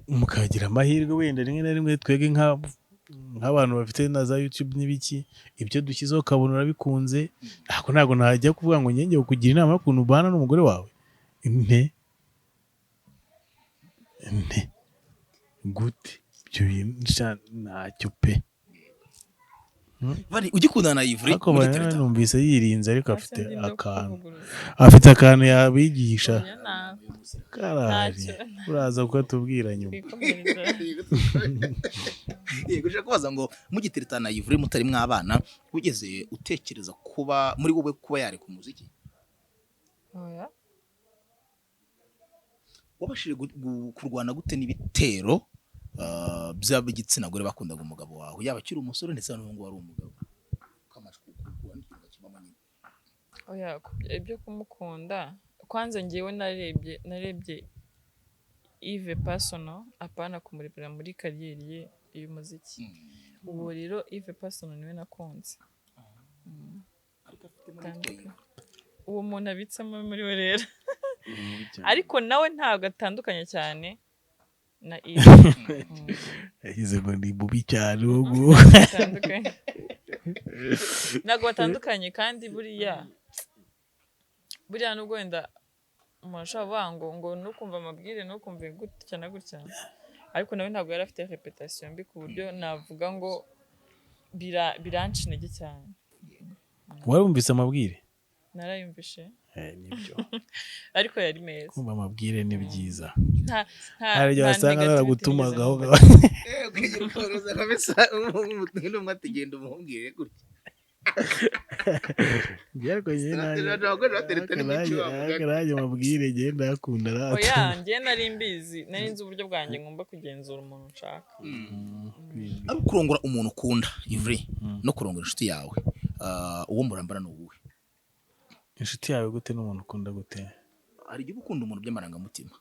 mukagira amahirwe wenda rimwe na rimwe twege nk'abantu bafite na za YouTube n'ibiki ibyo dushyizeho ukabona urabikunze ntabwo najya kuvuga ngo njye kugira inama y'ukuntu ubana n'umugore wawe nte gute ibyo bintu ntacyo pe ugikundana na Ivry numvise yirinze ariko afite akantu yabigisha karari uraza kukatubwira nyuma yego ushaka kubaza ngo mugiteretana na Ivry mutari mwabana ugeze utekereza kuba muri wowe kuba yareka umuziki oya wabashije kurwana gute n'ibitero by'ab'igitsina gore bakundaga umugabo wawe yaba akiri umusore ndetse n'ubu wari umugabo oya ibyo kumukunda kwanza ngewe narebye Yves Personal apana kumurebera muri kariyeri ye y'umuziki ubu rero Yves Personal niwe nakunze uwo muntu abitsemo muri we rero ariko nawe ntabwo atandukanye cyane na Yves yagize ngo ni bubi cyane ubu ntabwo batandukanye kandi buriya nubwo wenda umuntu ashobora kuvuga ngo nukumva amabwire nukumve gutya na gutya ariko nawe ntabwo yari afite reputation mbi ku buryo navuga ngo biranca intege cyane. warumvise amabwire narayumvishe nibyo ariko yari meza kumva amabwire ni byiza hari igihe wasanga naragutumagaho ukigira ukoroza kabisa n'umwe atigenda umumbwire gutya byariko nanjye mabwire genda yakunda rata oya njye nari mbizi nari nzi uburyo bwanjye ngomba kugenzura umuntu nshaka ari kurongora umuntu ukunda Ivry no kurongora inshuti yawe uwo murambara ni uwuhe inshuti yawe gute n'umuntu ukunda gute hari igihe ukunda umuntu by'amarangamutima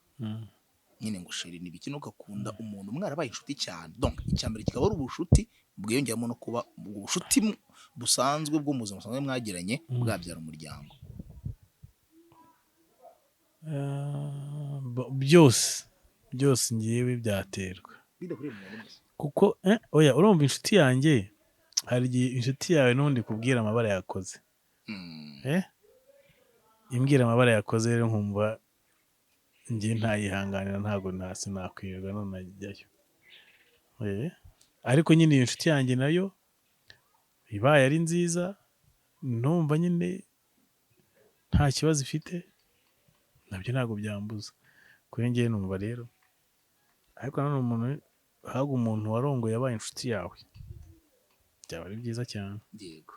nyine ngo sheri nibiki no gakunda umuntu mwarabaye inshuti cyane donc icyambere kikaba ari ubushuti bwiyongeyemo no kuba ubushuti busanzwe bwo muzima musanzwe mwagiranye bwabyara umuryango byose ngiyewe byaterwa kuko oya urumva inshuti yanjye hari igihe inshuti yawe n'ubundi kubwira amabara yakoze imbwira amabara yakoze rero nkumva njye ntayihanganira ntabwo nakwirirwa none ajyayo ariko nyine iyo nshuti yanjye nayo ibaye ari nziza numva nyine nta kibazo ifite nabyo ntabwo byambuza kuri njye numva rero ariko nanone umuntu warongoye yabaye inshuti yawe byaba ari byiza cyane yego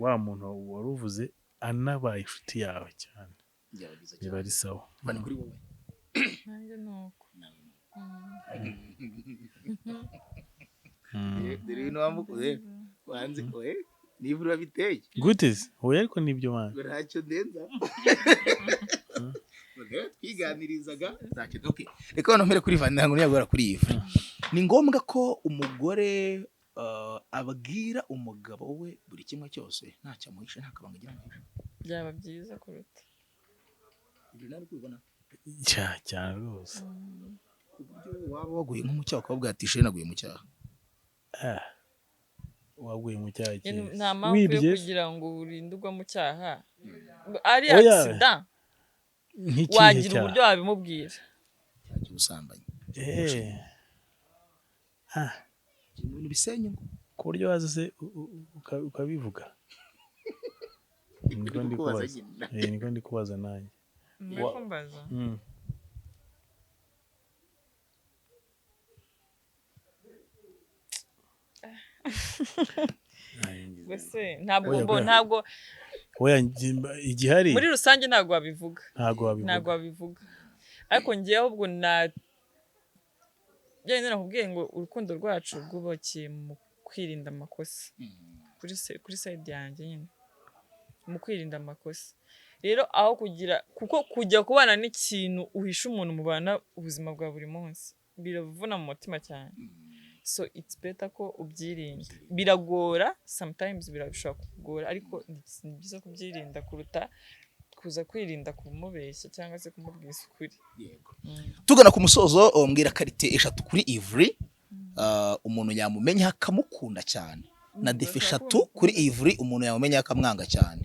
wa muntu wari uvuze anabaye inshuti yawe cyane biba ari sawa bani kuri wowe nanjye nuko dore ibintu wamukoze wanze oye niba urabiteye gute oya ariko nibyo mwana ntacyo ndenza twiganirizaga ntacyo okay reka hano mpere kuri Vanilla ngo niyagora kuri Yves ni ngombwa ko umugore ababwira umugabo we buri kimwe cyose ntacyo amuhisha nta kabanga agira amuhisha byaba byiza kuruta ibyo nari kubibona cyane rwose ku buryo waba waguye nk'umucyaha ukababwira ati sheri naguye mu cyaha waguye mu cyaha nta mpamvu yo kugira ngo urinde ugwa mu cyaha ari accident wagira uburyo wabimubwira cyangwa ubusambanyi ibintu bisenye ku buryo waza se ukabivuga niko ndi kubaza nanjye mbaza Gusa ntabwo oya igihari muri rusange ntabwo wabivuga ntabwo wabivuga ariko ngiye ahubwo byari nakubwiye ngo urukundo rwacu rwubakiye mu kwirinda amakosa kuri side yanjye nyine mu kwirinda amakosa rero aho kuko kujya kubana n'ikintu uhisha umuntu mubana ubuzima bwa buri munsi biravuna mu mutima cyane so it's better ko ubyirinda biragora sometimes birashobora kugora ariko ni byiza kubyirinda kuruta kuza kwirinda kumubeshya cyangwa se kumubwiza ukuri tugana ku musozo mbwira karite 3 kuri Ivry umuntu yamumenya akamukunda cyane na defi 3 kuri Ivry umuntu yamumenya akamwanga cyane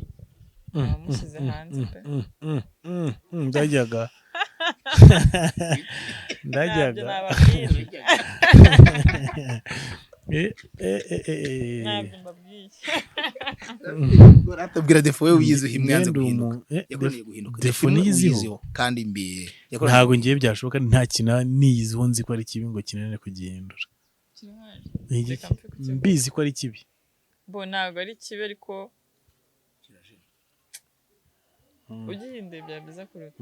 amusize hanze pe ndajyaga ntabwo mbabwiye uratubwira defo wewe uyizi himwanze guhinduka yakoreye guhinduka defo niyiziho kandi mbi ntabwo ngiye byashoboka nta kina niyiziho nzi ko ari kibi ngo kinene kugihindura mbizi ko ari kibi bo ntabwo ari kibi ariko ugihinduye bya byiza kuruta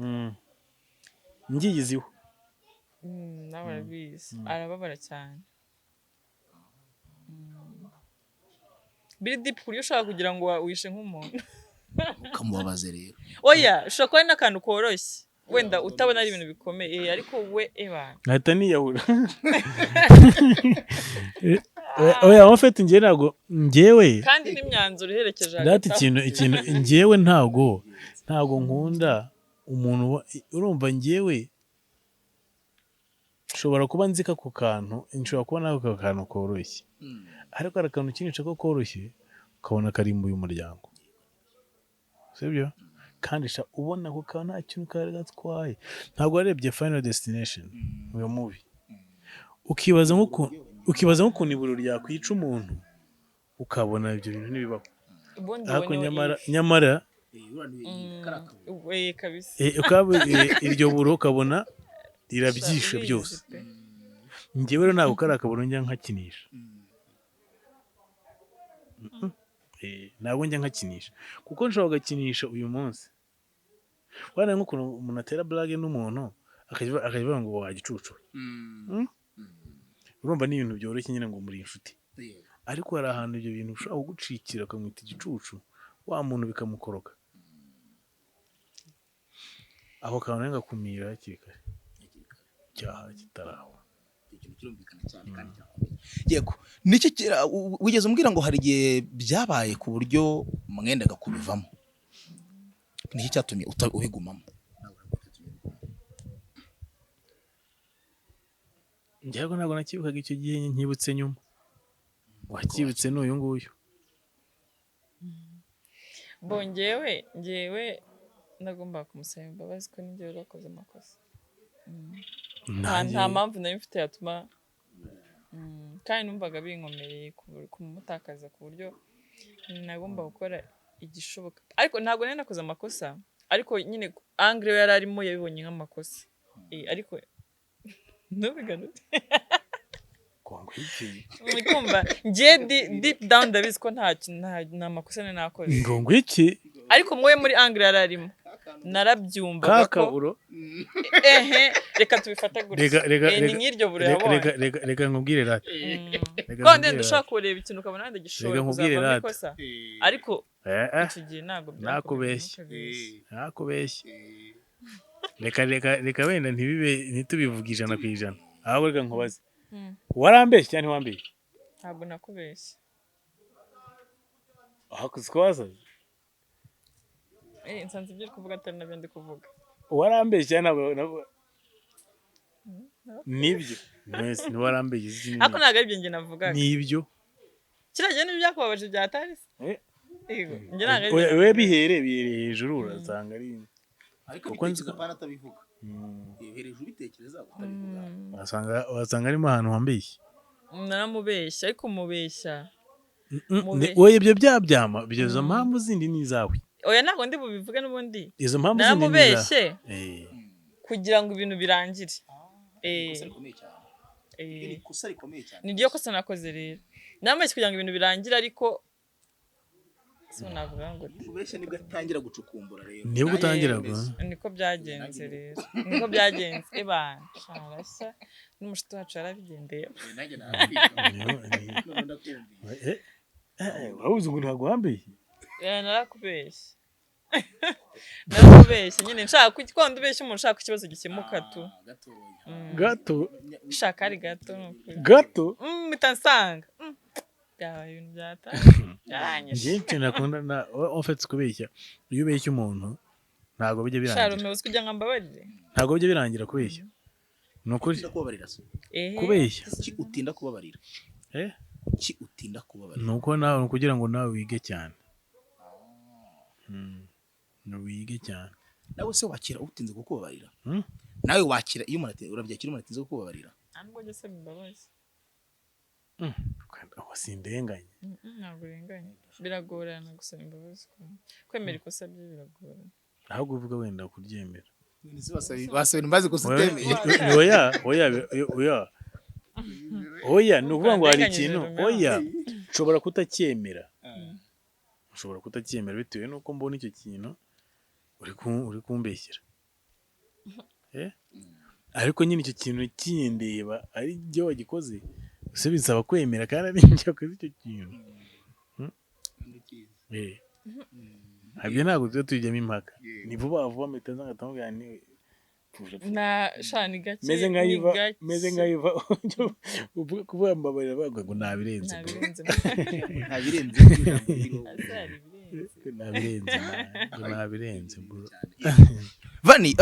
ngiyiziho nawe arabizi arababara cyane biri deep kuri ushaka kugira ngo wishe nk'umuntu ukamubabaze rero oya ushaka kuba n'akantu koroshye wenda utabona ari ibintu bikomeye ariko we nkahita niyahura oya wafite njye ntabwo njyewe kandi n'imyanzuro iherekeje hagati ikintu njyewe ntabwo nkunda umuntu urumva njyewe ushobora kuba nzika ku kantu nshobora kuba nawe ako kantu koroshye ariko hari akantu kinica ko koroshye ukabona karimbuye umuryango sibyo kandi ubona ko kantu nta kintu kari gatwaye ntabwo warebye Final Destination uyu movie ukibaza nk'ukuntu iburo ryakwica umuntu ukabona ibyo bintu ntibibaho ariko nyamara iryo buro ukabona rirabyishe byose njyewe rero ntabwo kari akaburo njya nkakinisha ntabwo njya nkakinisha kuko nshobora gakinisha uyu munsi wana nk'ukuntu umuntu atera blague n'umuntu akavuga ngo wagicucu urumva ni ibintu byoroshye nyine ngo muri inshuti ariko hari ahantu ibyo bintu ushobora kugucikira ukamwita igicucu wa muntu bikamukoroka aho kantu ngakumira hakiri kare cyaha kitaraho yego nicyo wigeze umbwira ngo hari igihe byabaye ku buryo mwendaga kubivamo niki cyatumye ubigumamo njyago ntabwo nakibukaga icyo gihe nkibutse nyuma wakibutse n'uyu nguyu ngewe nagomba kumusaba imbabazi ko ninjye warakoze amakosa nta mpamvu nari mfite yatuma kandi numvaga binkomereye kumutakaza ku buryo nagomba gukora igishoboka ariko ntabwo nari nakoze amakosa ariko nyine angre yari arimo yabibonye nk'amakosa ariko ntubiganute kumva ngiye deep down ndabizi ko nta makosa nari nakoze ngo iki ariko mwe muri angre yari arimo narabyumva kakaburo reka tubifata gutya ni nk'iryo buro yabonye reka nkubwire rati konde dushaka kureba ikintu ukabona wenda gishobora kuzavamo ikosa ariko icyo gihe ntabwo nakubeshye reka wenda ntitubivuge 100%, ahubwo reka nkubaze warambeshye cyane ntiwambeshye ntabwo nakubeshye ahakuze kwazaze nsanze ibyo kuvuga atari nabyo ndi kuvuga warambeshye cyane ntabwo nibyo mwese ntiwarambeshye ariko ntabwo ari byo njye navugaga nibyo kiragiye n'ibyo byakubabaje byatari se yego njye ntabwo ari we bihereye hejuru urasanga ari kuko nzi ko pana tabivuga hejuru ubitekereza utabivuga wasanga arimo ahantu wambeshye naramubeshya ariko mubeshya oya ibyo byabyama izo mpamvu zindi ni izawe oya ntabwo ndi bubivuge n'ubundi izo mpamvu zindi naramubeshye kugira ngo ibintu birangire ikosa rikomeye cyane niryo kosa nakoze rero naramubeshye kugira ngo ibintu birangire ariko so navuga ngo kubeshya nibwo atangira gucukumbura rero nibwo utangira niko byagenze rero niko byagenze ebana sharashya n'umushito wacu yarabigendeye nanjye wabuze ngo ntaguhambiye narakubeshye narakubeshye nyine nshaka kwanda ubeshya umuntu ushaka ikibazo gikemuka tu gato shaka ari gato gato mitansanga byabaye ibintu byatanga byaranyishe njye nakunda na ofetse kubeshya iyo ubeshya umuntu ntabwo bijya birangira sharume uzi kugira ngo mbabarire ntabwo bijya birangira kubeshya ni ukuri kubeshya ki utinda kubabarira ki utinda kubabarira nuko nawe kugira ngo nawe wige cyane wige cyane nawe se wakira utinze kukubabarira nawe wakira iyo umuntu urabyakira umuntu atinze kukubabarira ntabwo gese mbabazi sindenganye ntabwo urenganye biragorana gusaba imbabazi kwemera ikosa bye biragorana ahubwo uvuga wenda kuryemera wasabira imbabazi gusa utemeye oya ni ukuvuga ngo hari ikintu oya ushobora kutacyemera bitewe n'uko mbona icyo kintu uri kumbeshyira ariko nyine icyo kintu kindeba ari byo wagikoze ese bisaba kwemera kandi ari njye wakoze icyo kintu habyo ntabwo tuba tujyamo impaka ni vuba vuba mpita nzagatanga ni na shani gake meze nkayiva kuvuga mbabarira bavuga ngo nabirenze bro Vani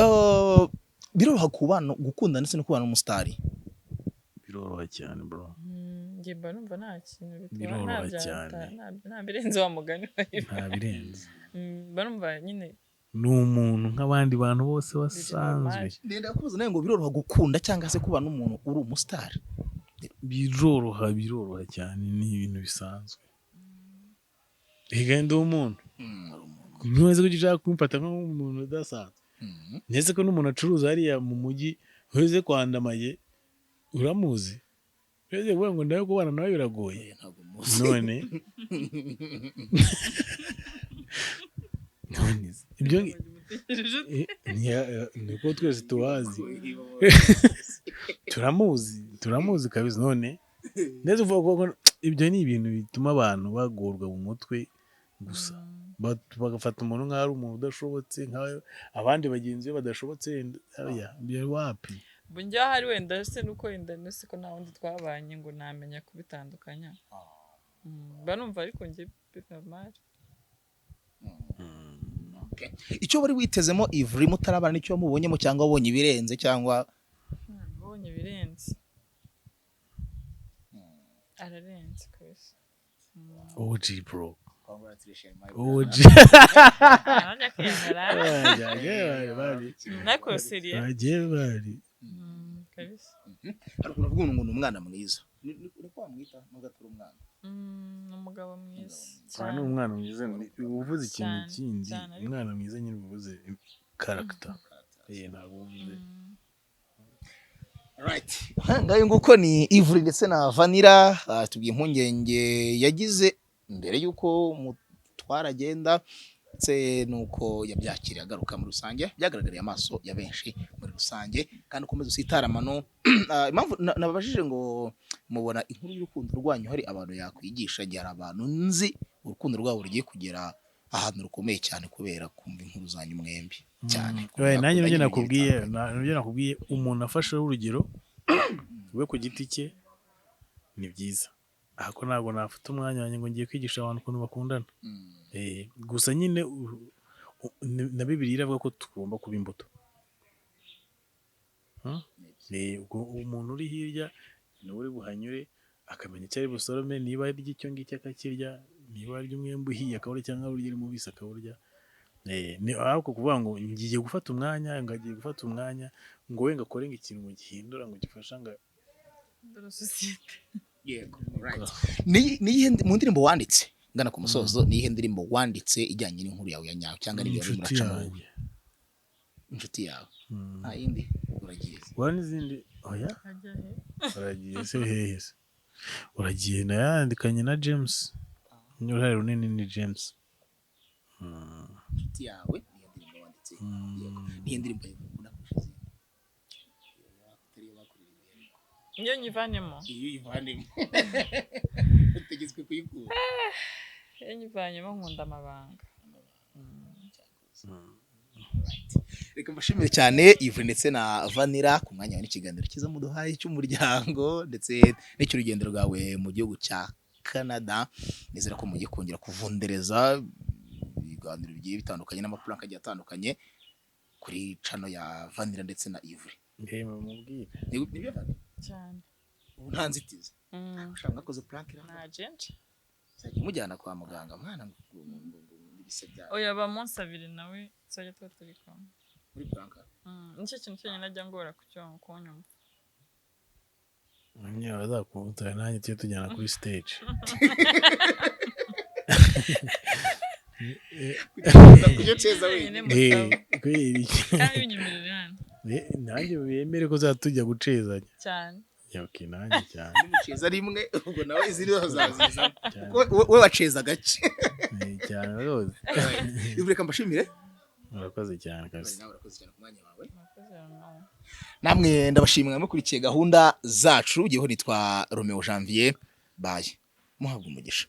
biroroha kubana gukunda ndetse no kubana n'umusitari biroroha cyane bro njye mba numva nta kintu biroroha cyane nta birenze wa mugani nta birenze mba numva nyine ni umuntu nk'abandi bantu bose basanzwe ndenda kubuza nawe ngo biroroha gukunda cyangwa se kubana n'umuntu uri umusitari biroroha cyane ni ibintu bisanzwe igenda umuntu ntuweze ko ushaka kumfata nk'umuntu udasanzwe ndetse ko n'umuntu acuruza hariya mu mujyi weze kwandamaye uramuzi weze kuvuga ngo nawe kubana nawe biragoye none ibyo niko twese tubazi turamuzi kabisa none ndetse uvuga ko ibyo ni ibintu bituma abantu bagorwa mu mutwe gusa bagafata umuntu nk'aho ari umuntu udashobotse nk'aho abandi bagenzi be badashobotse wapi njya hari wenda se nuko wenda nose ko nta wundi twabanye ngo namenya kubitandukanya mba numva ariko njye bikamara icyo wari witezemo Ivry mutarabana nicyo wamubonyemo cyangwa wabonye ibirenze cyangwa wabonye ibirenze ararenze kabisa OG bro congratulations my OG nako seriye bari kabisa ariko navuga ngo ni umwana mwiza ni ko wamwita n'ugatura umwana umugabo mwiza cyane umwana mwiza uvuze ikintu kindi umwana mwiza nyine uvuze character ntabwo uvuze right ngayo nguko ni Ivry ndetse na Vanilla tubwiye impungenge yagize mbere yuko mutwaragenda ndetse nuko yabyakiriye agaruka muri rusange byagaragariye amaso ya benshi muri rusange kandi ukomeza usitaramano impamvu nababajije ngo mubona inkuru y'urukundo rwanyu hari abantu yakwigisha gihe abantu nzi urukundo rwabo rugiye kugera ahantu rukomeye cyane kubera kumva inkuru zanyu mwembi cyane nanjye nibyo nakubwiye umuntu afasheho urugero we ku giti cye ni byiza ahako ntabwo nafata umwanya wanjye ngo ngiye kwigisha abantu ukuntu bakundana gusa nyine na Bibiliya iravuga ko tugomba kuba imbuto umuntu uri hirya niwe uri buhanyure akamenya icyo ari busorome niba ari icyo ngicyo akakirya niba ari umwembe uhiye akawurya cyangwa urya mubisi akawurya ni ariko kuvuga ngo ngiye gufata umwanya ngo we ngakore ikintu ngo gihindura ngo gifasha ngo sosiyete yego right ni mu ndirimbo wanditse ngana ku musozo ni ndirimbo wanditse ijyanye n'inkuru yawe ya nyawe cyangwa ari ibyo muracamo inshuti yawe nta yindi uragiye n'izindi oya uragiye se uragiye nayandikanye na James n'uruhare runini ni James inshuti yawe niyo ndirimbo wanditse yego niyo ndirimbo ukunda kurusha izindi atari yo bakuririmbye ariko iyo nyivanemo iyo uyivanemo utegetswe kuyikura iyo nyivanyemo nkunda amabanga. reka mbashimire cyane Yves ndetse na Vanilla ku mwanya wa n'ikiganiro cyiza muduhaye cy'umuryango ndetse n'icy'urugendo rwawe mu gihugu cya Canada. Nizera ko mugiye kongera kuvundereza ibiganiro bigiye bitandukanye n'amaplanka agiye atandukanye kuri channel ya Vanilla ndetse na Yves. mubwire Nibyo Vanilla cyane ubu nta nzitizi ushaka mwakoze plank nta jenje sajya mujyana kwa muganga mwana ibise byawe oya bamunsabire nawe tuzajya tuba turi kumwe muri plank. nicyo kintu cyonyine najya ngora kunyumva. nyine bazakumutara nanjye tujye tujyana kuri stage kujya ceza wenyine kandi binyemerere hano nanjye bemere ko uzatujya gucezanya cyane. yoke nanjye cyane nimuceza rimwe ubwo nawe izindi zazizamo we waceza gake cyane rwose reka mbashimire murakoze cyane kabisa nawe urakoze cyane ku mwanya wawe Murakoze nawe. namwe ndabashimira mukurikiye gahunda zacu ugiyeho nitwa Romeo Janvier baye muhabwa umugisha.